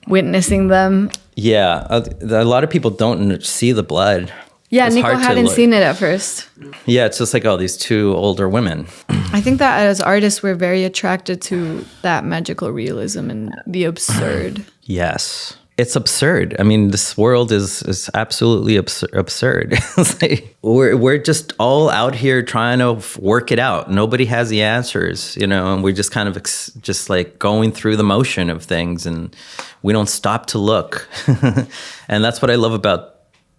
witnessing them. Yeah, a lot of people don't see the blood. Yeah, Nico hadn't seen it at first. Yeah, it's just like, oh, these two older women. I think that as artists, we're very attracted to that magical realism and the absurd. Yes. It's absurd. I mean, this world is absolutely absurd. It's like we're just all out here trying to work it out. Nobody has the answers, you know, and we're just kind of just like going through the motion of things, and we don't stop to look. And that's what I love about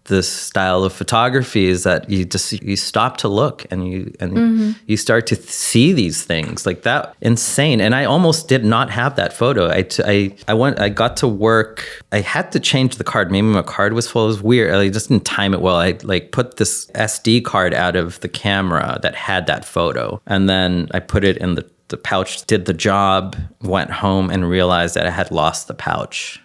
this style of photography, is that you stop to look and you start to see these things like that. Insane. And I almost did not have that photo. I got to work. I had to change the card. Maybe my card was full. It was weird. I just didn't time it well. I like put this SD card out of the camera that had that photo, and then I put it in the pouch, did the job, went home and realized that I had lost the pouch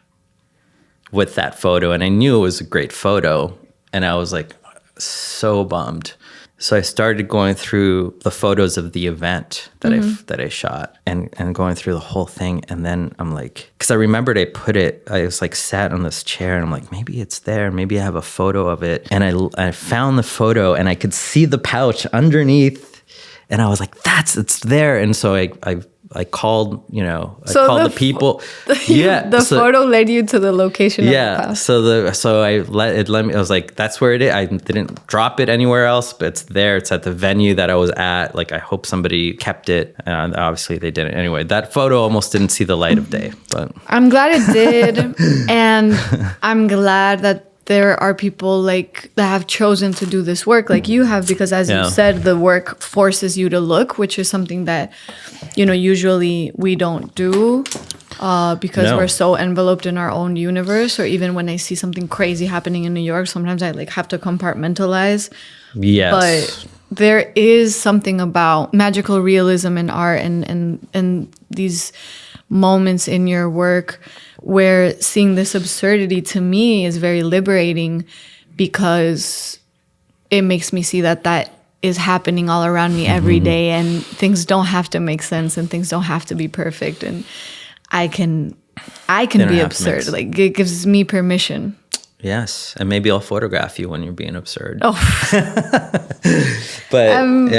with that photo, and I knew it was a great photo, and I was like so bummed. So I started going through the photos of the event that I shot and going through the whole thing, and then I'm like, because I remembered I was like sat on this chair and I'm like, maybe it's there, maybe I have a photo of it, and I found the photo and I could see the pouch underneath, and I was like, it's there, and so I called, you know, the people. The photo led you to the location of the pouch. So I let me, I was like, that's where it is. I didn't drop it anywhere else, but it's there. It's at the venue that I was at. Like, I hope somebody kept it. And obviously they didn't. Anyway, that photo almost didn't see the light of day, but I'm glad it did. And I'm glad that there are people like that have chosen to do this work like you have, because as you said, the work forces you to look, which is something that, you know, usually we don't do because we're so enveloped in our own universe. Or even when I see something crazy happening in New York, sometimes I like have to compartmentalize. Yes. But there is something about magical realism in art and these moments in your work where seeing this absurdity to me is very liberating, because it makes me see that is happening all around me every day, and things don't have to make sense and things don't have to be perfect, and I can be absurd. Like, it gives me permission. Yes, and maybe I'll photograph you when you're being absurd. Oh, but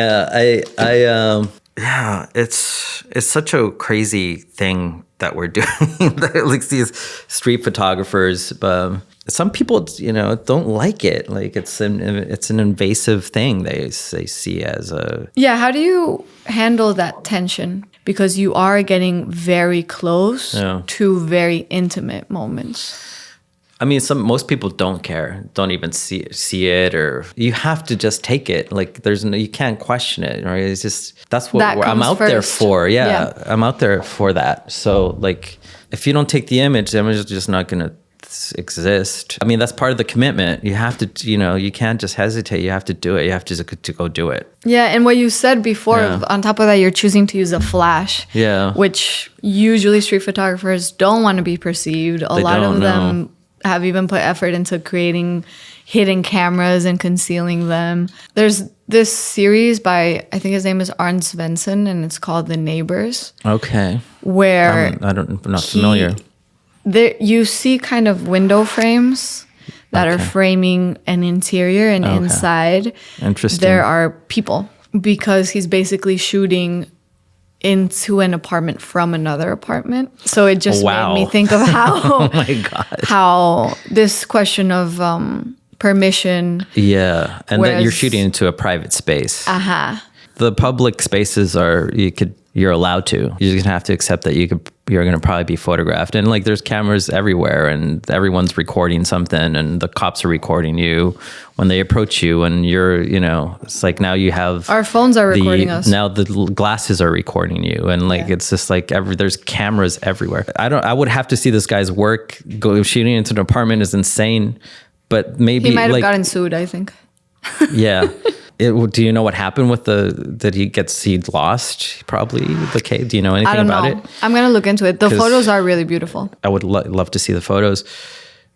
yeah, it's such a crazy thing that we're doing. Like these street photographers, some people, you know, don't like it. Like it's an invasive thing they see as a. Yeah, how do you handle that tension? Because you are getting very close to very intimate moments. I mean, most people don't care, don't even see it, or you have to just take it. Like you can't question it, right? It's just, that's what I'm out there for. Yeah, I'm out there for that. So like, if you don't take the image, the image is just not going to exist. I mean, that's part of the commitment. You have to, you know, you can't just hesitate. You have to do it. You have to go do it. Yeah, and what you said before, on top of that, you're choosing to use a flash. Yeah. Which usually street photographers don't want to be perceived. A lot of them have even put effort into creating hidden cameras and concealing them. There's this series by, I think his name is Arne Svensson, and it's called The Neighbors. Okay. Where I'm not familiar. There, you see kind of window frames that are framing an interior, and inside there are people, because he's basically shooting into an apartment from another apartment. So it just made me think of how oh my God. How this question of permission. Yeah. And that you're shooting into a private space. The public spaces you're allowed to. You're just gonna have to accept that you're gonna probably be photographed. And like there's cameras everywhere, and everyone's recording something, and the cops are recording you when they approach you, and you're, it's like now you have our phones are recording us. Now the glasses are recording you, and like it's just like there's cameras everywhere. I would have to see this guy's work. Shooting into an apartment is insane, but maybe he might have gotten sued, I think. Yeah. Do you know what happened with he lost probably the case? Do you know anything about it? I'm going to look into it. The photos are really beautiful. I would love to see the photos.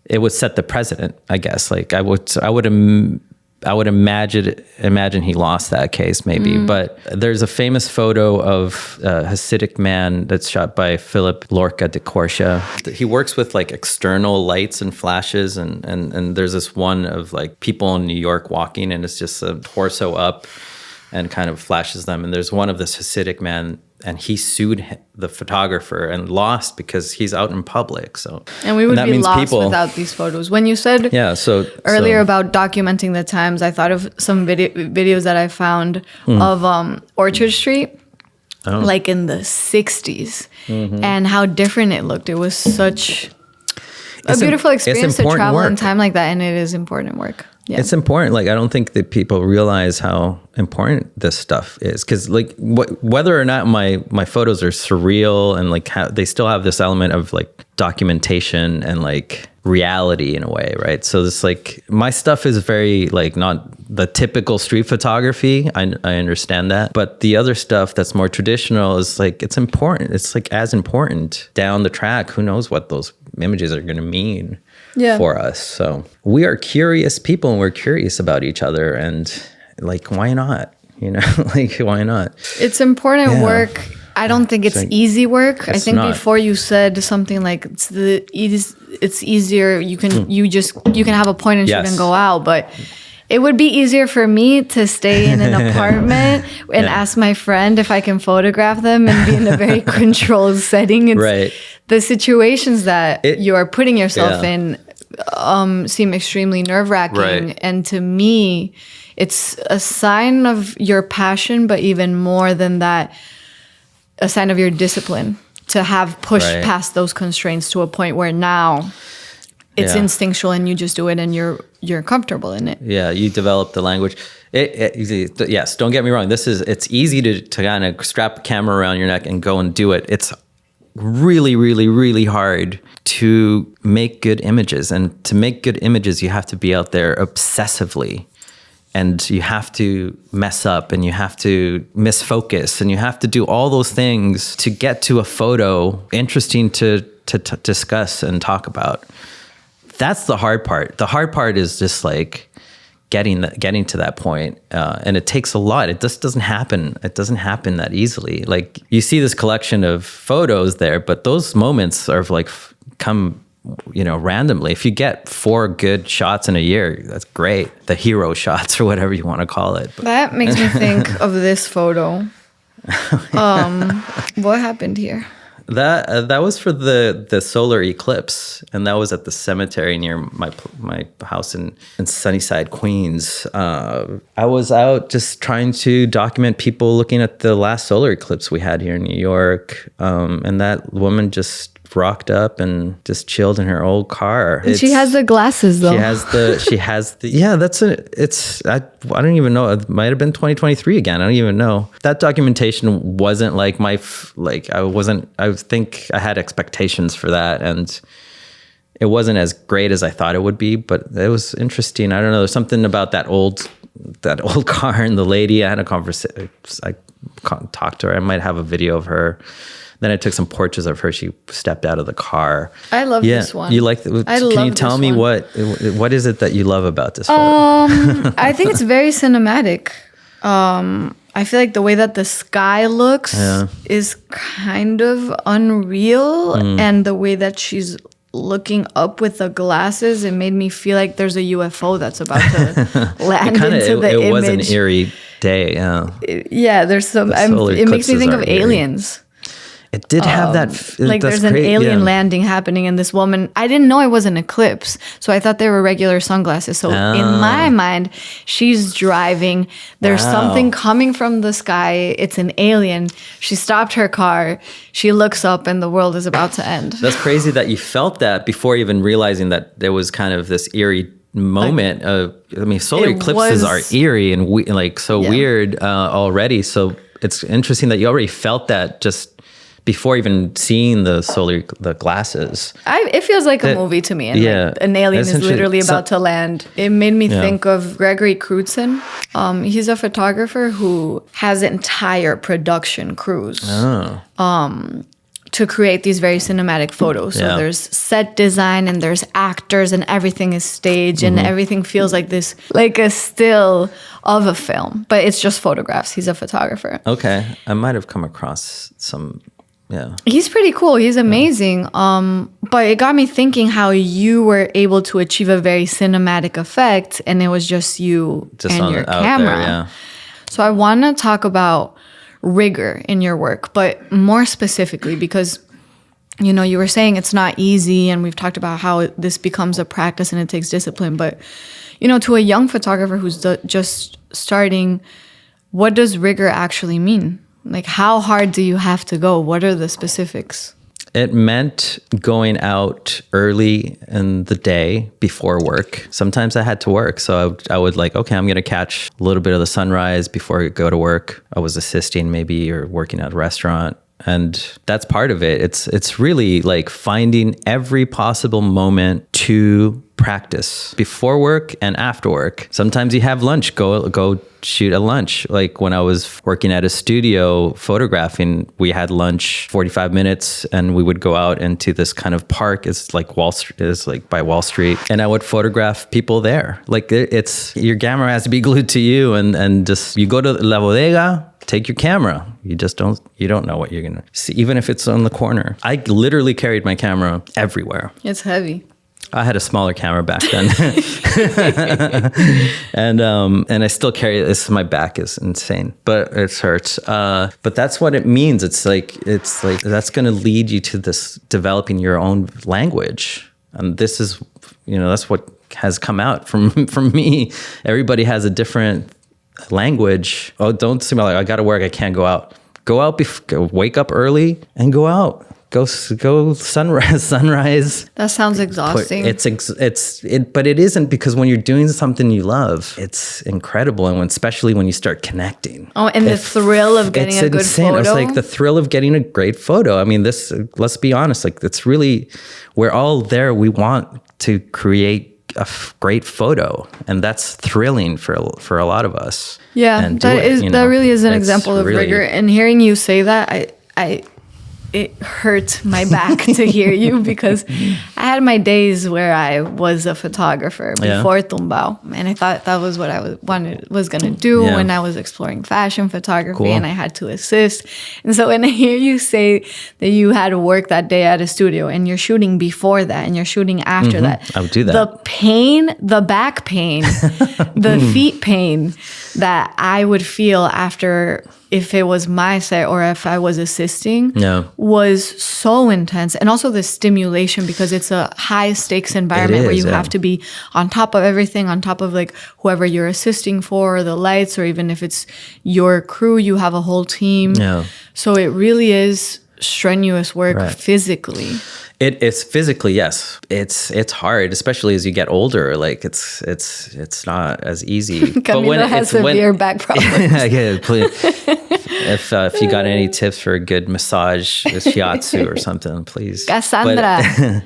It would set the precedent, I guess. Like I would imagine he lost that case maybe. But there's a famous photo of a Hasidic man that's shot by Philip Lorca de Corsia. He works with like external lights and flashes, and there's this one of like people in New York walking, and it's just a torso up and kind of flashes them. And there's one of this Hasidic man, and he sued the photographer and lost because he's out in public. And we would be lost without these photos. When you said earlier about documenting the times, I thought of some videos that I found of Orchard Street, like in the 60s, and how different it looked. It was such a beautiful experience to travel in time like that, and it is important work. Yeah. It's important. Like, I don't think that people realize how important this stuff is, because like whether or not my photos are surreal and like they still have this element of like documentation and like reality in a way, right? So this like my stuff is very like not the typical street photography. I understand that, but the other stuff that's more traditional is like it's important. It's like as important down the track. Who knows what those images are going to mean for us. So we are curious people, and we're curious about each other, and like, why not? Like, why not? It's important work. I don't think it's easy work. I think before you said something like it's easier. You can have a point and shoot and go out, but it would be easier for me to stay in an apartment and ask my friend if I can photograph them and be in a very controlled setting. It's the situations that you are putting yourself in seem extremely nerve-wracking. And to me, it's a sign of your passion, but even more than that, a sign of your discipline to have pushed past those constraints to a point where now it's instinctual and you just do it and you're comfortable in it. Yeah, you develop the language. Yes, don't get me wrong. It's easy to kind of strap a camera around your neck and go and do it. It's really, really, really hard to make good images. And to make good images, you have to be out there obsessively. And you have to mess up, and you have to misfocus, and you have to do all those things to get to a photo interesting to discuss and talk about. That's the hard part. The hard part is just like getting to that point, and it takes a lot. It just doesn't happen. It doesn't happen that easily. Like, you see this collection of photos there, but those moments are like come randomly. If you get 4 good shots in a year, that's great. The hero shots or whatever you want to call it. But that makes me think of this photo. What happened here? That was for the solar eclipse, and that was at the cemetery near my house in Sunnyside, Queens. I was out just trying to document people looking at the last solar eclipse we had here in New York, and that woman just rocked up and just chilled in her old car. And she has the glasses though. She has the I don't even know. It might have been 2023 again. I don't even know. That documentation wasn't like I think I had expectations for that, and it wasn't as great as I thought it would be, but it was interesting. I don't know. There's something about that old car and the lady. I had a conversation. I talked to her. I might have a video of her Then I took some portraits of her. She stepped out of the car. I love this one. You like? Can you tell me what is it that you love about this photo? I think it's very cinematic. I feel like the way that the sky looks is kind of unreal, and the way that she's looking up with the glasses, it made me feel like there's a UFO that's about to land into the image. It was an eerie day. Yeah, there's some. It makes me think of Aliens. It did have that. Like there's an alien landing happening, and this woman, I didn't know it was an eclipse, so I thought they were regular sunglasses. So in my mind, she's driving. There's something coming from the sky. It's an alien. She stopped her car. She looks up, and the world is about to end. That's crazy that you felt that before even realizing that there was kind of this eerie moment of. I mean, solar eclipses are eerie and weird already. So it's interesting that you already felt that just before even seeing the glasses. It feels like a movie to me. And an alien is literally about to land. It made me think of Gregory Crutzen. He's a photographer who has entire production crews to create these very cinematic photos. So there's set design and there's actors and everything is staged and everything feels like this, like a still of a film, but it's just photographs. He's a photographer. Okay. I might have come across some. Yeah. He's pretty cool. He's amazing. But it got me thinking how you were able to achieve a very cinematic effect and it was just you and your camera. So I want to talk about rigor in your work, but more specifically because, you know, you were saying it's not easy and we've talked about how this becomes a practice and it takes discipline. But, you know, to a young photographer who's just starting, what does rigor actually mean? Like, how hard do you have to go? What are the specifics? It meant going out early in the day before work. Sometimes I had to work. So I would like, okay, I'm going to catch a little bit of the sunrise before I go to work. I was assisting maybe or working at a restaurant. And that's part of it. It's really like finding every possible moment to practice before work and after work. Sometimes you have lunch, go shoot a lunch. Like when I was working at a studio photographing, we had lunch 45 minutes and we would go out into this kind of park. It's like Wall Street, is like by Wall Street. And I would photograph people there. Like it's your camera has to be glued to you and just you go to La Bodega, take your camera. You don't know what you're going to see, even if it's on the corner. I literally carried my camera everywhere. It's heavy. I had a smaller camera back then. and I still carry this. My back is insane, but it hurts. But that's what it means. It's like that's going to lead you to this developing your own language. And this is, that's what has come out from me. Everybody has a different language. Oh, don't seem like I got to work. I can't go out. Go out. Wake up early and go out. Go sunrise. That sounds exhausting. But it isn't, because when you're doing something you love, it's incredible, and especially when you start connecting. Oh, and the thrill of getting a good photo. It's like the thrill of getting a great photo. I mean, let's be honest. Like it's really, we're all there. We want to create a great photo, and that's thrilling for a lot of us. Yeah, that really is an example of rigor. And hearing you say that, it hurt my back to hear you, because I had my days where I was a photographer before Tumbao, and I thought that was what I was going to do when I was exploring fashion photography, and I had to assist. And so when I hear you say that you had to work that day at a studio and you're shooting before that and you're shooting after that, I would do that. The pain, the back pain, the feet pain that I would feel after, if it was my set or if I was assisting, was so intense. And also the stimulation, because it's a high stakes environment where you have to be on top of everything, on top of like whoever you're assisting for, or the lights, or even if it's your crew, you have a whole team. So it really is strenuous work physically. It is physically, yes. It's hard, especially as you get older. Like it's not as easy. Camilo has severe back problems. If you got any tips for a good massage with shiatsu or something, please. Cassandra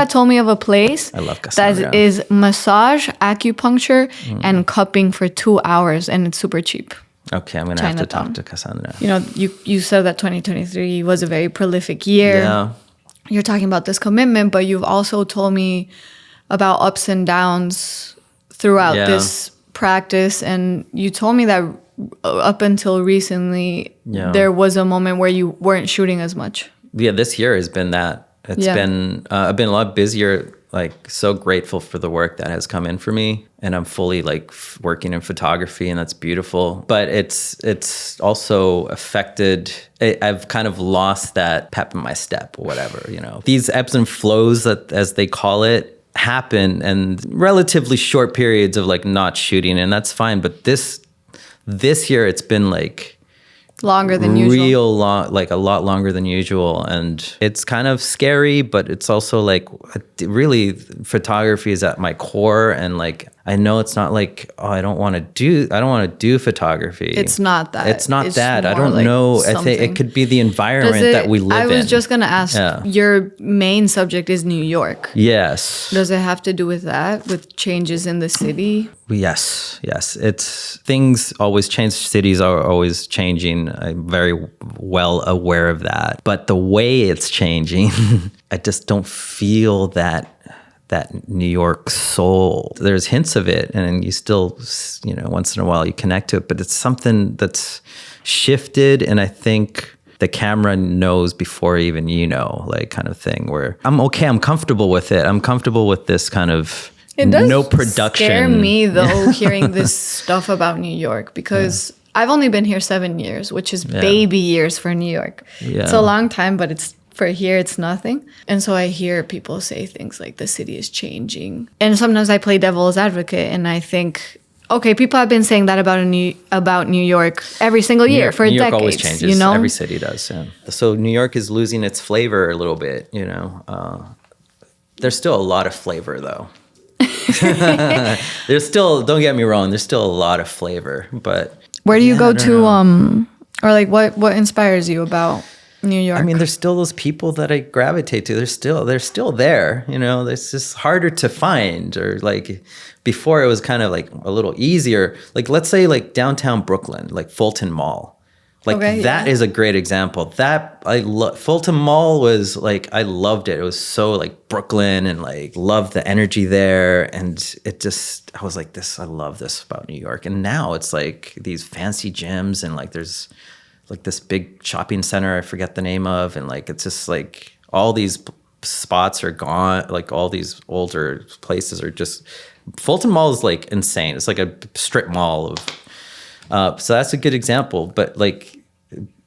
told me of a place I love Cassandra. That is massage, acupuncture, and cupping for 2 hours, and it's super cheap. Okay, I'm gonna have to Chinatown. talk to Cassandra. You know, you said that 2023 was a very prolific year. Yeah. You're talking about this commitment, but you've also told me about ups and downs throughout Yeah. this practice. And you told me that up until recently, Yeah. there was a moment where you weren't shooting as much. Yeah, this year has been that. It's Yeah. been I've been a lot busier. Like, so grateful for the work that has come in for me, and I'm fully like working in photography, and that's beautiful. But it's also affected. I've kind of lost that pep in my step or whatever. You know, these ebbs and flows, that as they call it, happen, and relatively short periods of like not shooting, and that's fine. But this year, it's been like Longer than usual. real long, like a lot longer than usual, and it's kind of scary, but it's also like really photography is at my core, and like I know it's not like, oh, I don't want to do photography. It's not that. It's not It's that. I more don't like know. I think something. it could be the environment that we live in. I was just gonna ask. Yeah. Your main subject is New York. Yes. Does it have to do with that, with changes in the city? Yes. It's things always change. Cities are always changing. I'm very well aware of that. But the way it's changing, I just don't feel that New York soul. There's hints of it, and you still, you know, once in a while you connect to it, but it's something that's shifted, and I think the camera knows before even you know, like kind of thing, where I'm comfortable with it. I'm comfortable with this kind of It does no production. scare me though, hearing this stuff about New York, because I've only been here 7 years, which is baby years for New York. Yeah. It's a long time, but for here, it's nothing. And so I hear people say things like the city is changing. And sometimes I play devil's advocate, and I think, okay, people have been saying that about New York every single year for New York decades. always changes. You know? Every city does. Yeah. So New York is losing its flavor a little bit. You know, there's still a lot of flavor though. There's still, don't get me wrong, there's still a lot of flavor. But where do you go to, or like what inspires you about New York? I mean, there's still those people that I gravitate to. They're still there. You know, it's just harder to find. Or like before, it was kind of like a little easier. Like let's say like downtown Brooklyn, like Fulton Mall. Like that is a great example. That Fulton Mall was like, I loved it. It was so like Brooklyn, and like loved the energy there. And it just, I was like, I love this about New York. And now it's like these fancy gyms, and like there's like this big shopping center I forget the name of, and like it's just like all these spots are gone, like all these older places are just, Fulton Mall is like insane. It's like a strip mall of so that's a good example. But like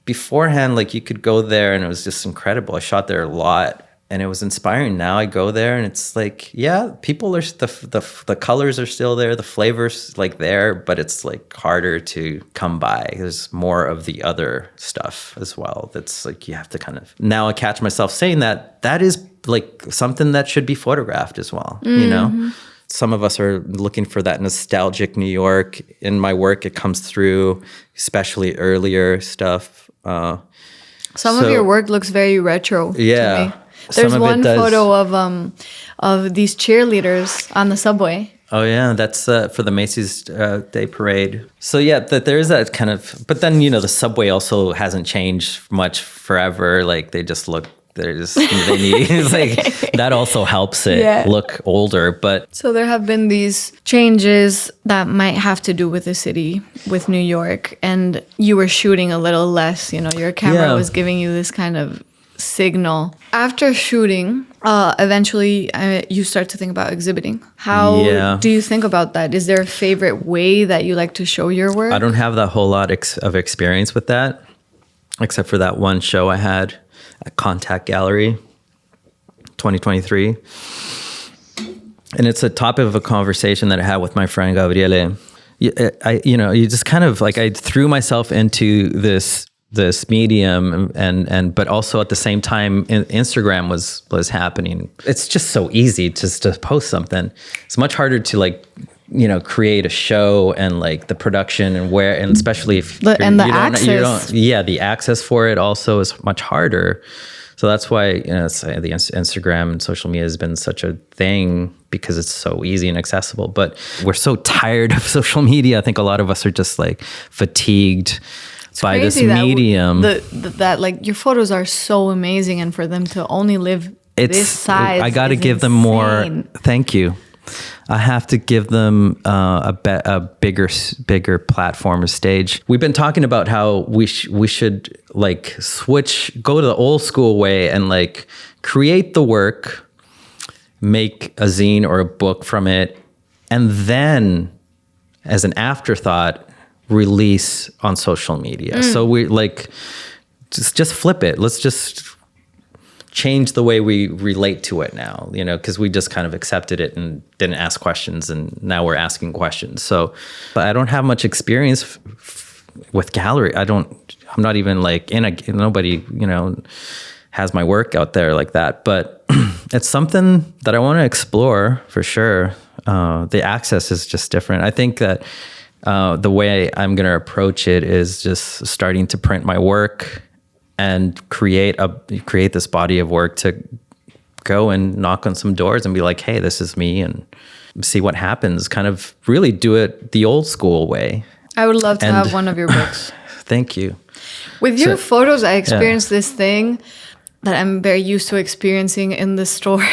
beforehand, like you could go there and it was just incredible. I shot there a lot and it was inspiring. Now I go there and it's like, yeah, people are, the colors are still there, the flavors like there, but it's like harder to come by. There's more of the other stuff as well. That's like, you have to kind of, now I catch myself saying that is like something that should be photographed as well, you know? Some of us are looking for that nostalgic New York. In my work, it comes through, especially earlier stuff. Some of your work looks very retro to me. Some There's of it one does. photo of these cheerleaders on the subway. Oh yeah, that's for the Macy's Day Parade. So yeah, there is that kind of. But then the subway also hasn't changed much forever. Like they need like that also helps it look older. But so there have been these changes that might have to do with the city, with New York, and you were shooting a little less. Your camera was giving you this kind of signal. After shooting, eventually you start to think about exhibiting. How do you think about that? Is there a favorite way that you like to show your work? I don't have that whole lot of experience with that, except for that one show I had at Contact Gallery 2023. And it's a topic of a conversation that I had with my friend Gabriele. You just kind of like, I threw myself into this medium and but also at the same time Instagram was happening. It's just so easy just to post something. It's much harder to create a show and like the production and especially if the access. the access for it also is much harder. So that's why the Instagram and social media has been such a thing, because it's so easy and accessible. But we're so tired of social media. I think a lot of us are just like fatigued by this medium. That like your photos are so amazing, and for them to only live this size, I got to give them more. Thank you. I have to give them a bigger platform or stage. We've been talking about how we should like go to the old school way and like create the work, make a zine or a book from it, and then as an afterthought, release on social media. So we like just flip it. Let's just change the way we relate to it now, because we just kind of accepted it and didn't ask questions, and now we're asking questions. So, but I don't have much experience with gallery. I'm not even like nobody, has my work out there like that, but it's something that I want to explore for sure. The access is just different. I think that the way I'm going to approach it is just starting to print my work and create this body of work to go and knock on some doors and be like, hey, this is me, and see what happens. Kind of really do it the old school way. I would love to have one of your books. Thank you. With your photos, I experienced this thing that I'm very used to experiencing in the store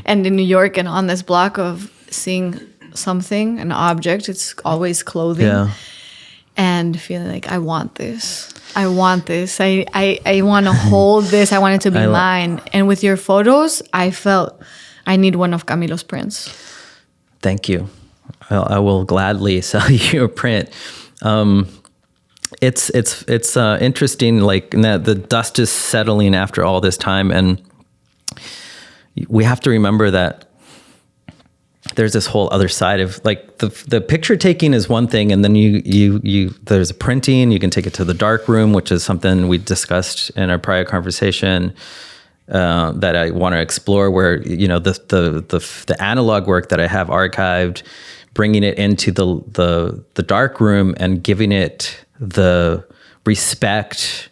and in New York and on this block of seeing something, an object. It's always clothing. Yeah. And feeling like, I want this. I want this. I want to hold this. I want it to be mine. And with your photos, I felt I need one of Camilo's prints. Thank you. I will gladly sell you a print. It's interesting. Like the dust is settling after all this time, and we have to remember that there's this whole other side of like the picture taking is one thing, and then you there's a printing. You can take it to the dark room, which is something we discussed in our prior conversation that I want to explore. Where the analog work that I have archived, bringing it into the dark room and giving it the respect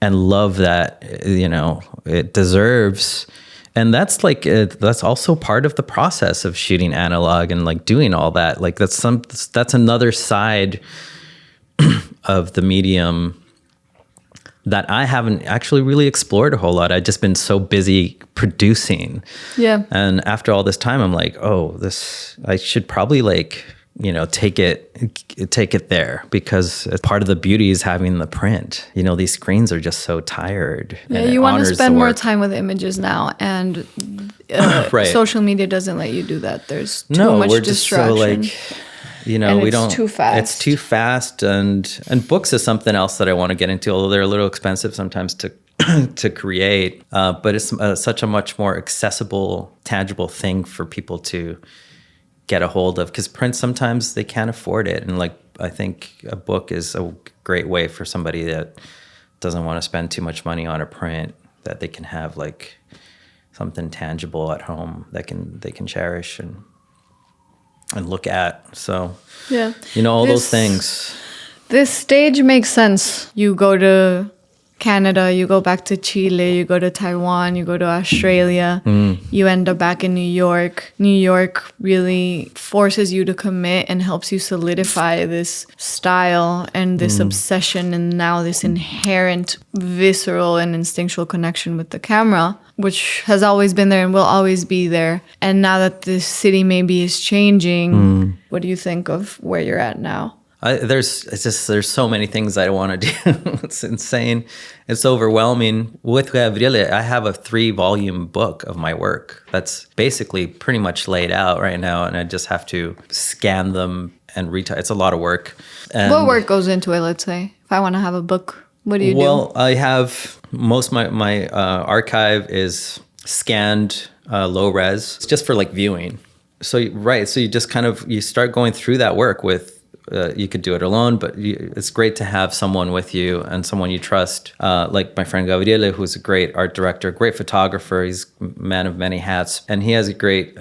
and love that it deserves. And that's like that's also part of the process of shooting analog and like doing all that. Like that's another side of the medium that I haven't actually really explored a whole lot. I've just been so busy producing. Yeah. And after all this time, I'm like, I should probably like take it there, because part of the beauty is having the print. These screens are just so tired. Yeah, you want to spend more time with images now, and right. Social media doesn't let you do that. There's too much distraction. Just so like, we don't. Too fast. It's too fast, and books is something else that I want to get into. Although they're a little expensive sometimes to create, but it's such a much more accessible, tangible thing for people to get a hold of, because print sometimes they can't afford it. And like, I think a book is a great way for somebody that doesn't want to spend too much money on a print, that they can have like something tangible at home that they can cherish and look at. So yeah, all those things. This stage makes sense. You go to Canada, you go back to Chile, you go to Taiwan, you go to Australia, you end up back in New York. New York really forces you to commit and helps you solidify this style and this obsession, and now this inherent visceral and instinctual connection with the camera, which has always been there and will always be there. And now that the city maybe is changing, what do you think of where you're at now? There's so many things I want to do. It's insane. It's overwhelming. With Gabriele, I have a 3-volume book of my work that's basically pretty much laid out right now, and I just have to scan them and retouch. It's a lot of work. And what work goes into it, let's say? If I want to have a book, what do you do? Well, I have most of my archive is scanned low res. It's just for like viewing. So you just kind of, you start going through that work with, you could do it alone, but it's great to have someone with you and someone you trust, like my friend Gabriele, who's a great art director, great photographer. He's a man of many hats, and he has a great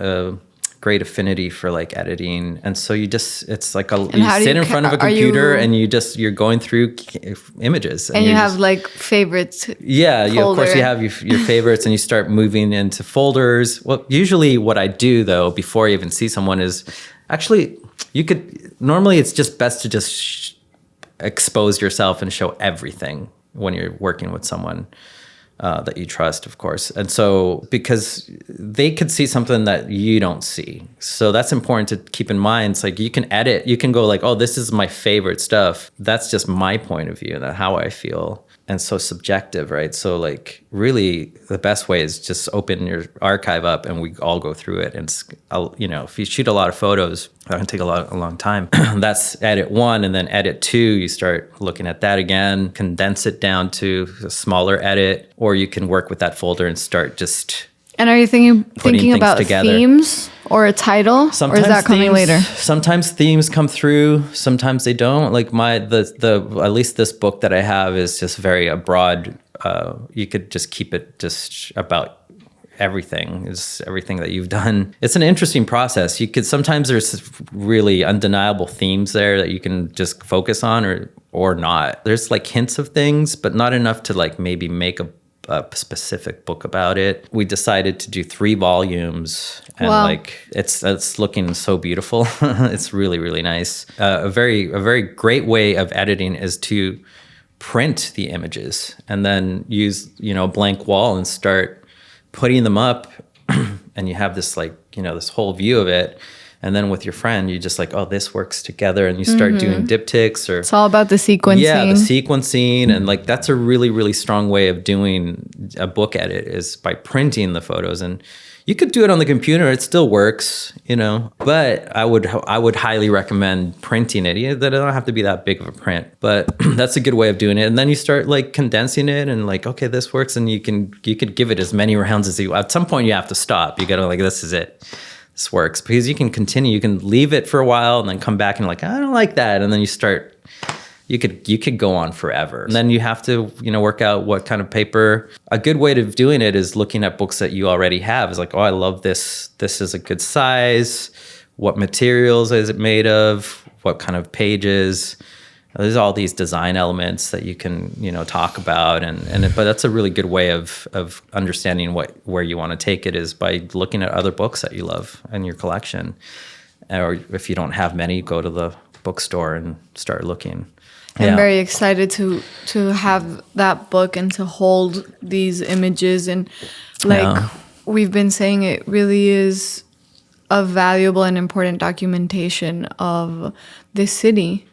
great affinity for like editing, and so it's like you how do sit you in front of a are computer you- and you're going through images, And you you're have just- like favorites. yeah, of course folder. you have your favorites, and you start moving into folders. Well, usually what I do though before I even see someone is actually normally it's just best to just expose yourself and show everything when you're working with someone that you trust, of course. And so because they could see something that you don't see. So that's important to keep in mind. It's like you can edit, you can go like, oh, this is my favorite stuff. That's just my point of view and how I feel. And so subjective, right? So like really the best way is just open your archive up and we all go through it. And if you shoot a lot of photos, that can take a long time. That's edit 1, and then edit 2, you start looking at that again, condense it down to a smaller edit, or you can work with that folder and start just And are you thinking things about together. themes or a title? Or is that coming later? Sometimes themes come through, sometimes they don't. Like at least this book that I have is just very broad. You could just keep it just about everything that you've done. It's an interesting process. Sometimes there's really undeniable themes there that you can just focus on or not. There's like hints of things, but not enough to like maybe make a specific book about it. We decided to do 3 volumes, and Wow. like it's looking so beautiful. It's really, really nice. A very great way of editing is to print the images and then use a blank wall and start putting them up, and you have this like this whole view of it. And then with your friend, you just like, oh, this works together, and you start doing diptychs or It's all about the sequencing. yeah, the sequencing, and like that's a really, really strong way of doing a book edit is by printing the photos. And you could do it on the computer; it still works, But I would highly recommend printing it. That it don't have to be that big of a print, but that's a good way of doing it. And then you start like condensing it, and like, okay, this works, and you could give it as many rounds as you. At some point, you have to stop. You gotta like, this is it. This works, because you can continue. You can leave it for a while and then come back and like, I don't like that, and then you could go on forever. And then you have to work out what kind of paper. A good way of doing it is looking at books that you already have. It's like, oh, I love this. This is a good size. What materials is it made of? What kind of pages? There's all these design elements that you can talk about, but that's a really good way of understanding where you want to take it is by looking at other books that you love in your collection, or if you don't have many, go to the bookstore and start looking. I'm very excited to have that book and to hold these images, and like we've been saying, it really is a valuable and important documentation of this city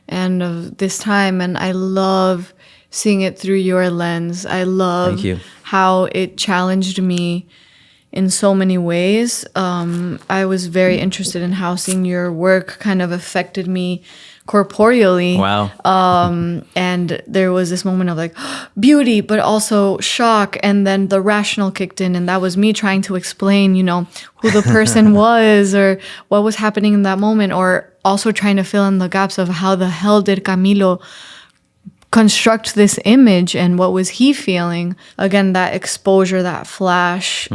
and of this time. And I love seeing it through your lens. I love how it challenged me in so many ways. I was very interested in how seeing your work kind of affected me corporeally. Wow. And there was this moment of like beauty, but also shock. And then the rational kicked in. And that was me trying to explain, who the person was or what was happening in that moment, or also trying to fill in the gaps of how the hell did Camilo construct this image and what was he feeling. Again, that exposure, that flash,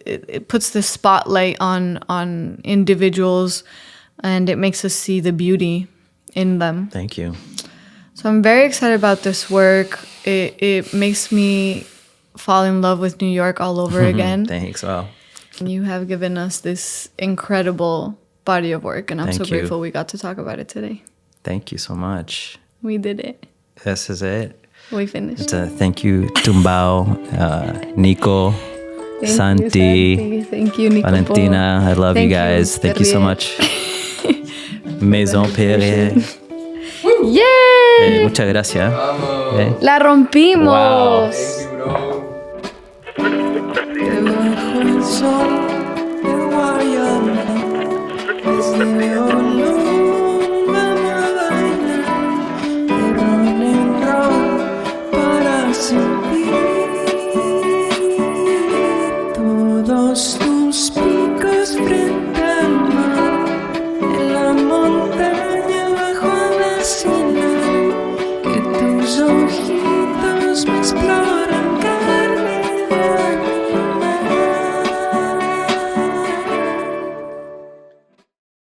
it puts the spotlight on individuals, and it makes us see the beauty in them. Thank you. So I'm very excited about this work. It makes me fall in love with New York all over again. Thanks. Wow. You have given us this incredible body of work, and I'm so Thank you. grateful we got to talk about it today. Thank you so much. We did it. This is it. We finished. Thank you, Tumbao, Nico, Santi, Thank you, Nico. Valentina. I love you guys. Thank you so much. Maison Perrier. ¡Yay! Muchas gracias. ¡La rompimos! Wow.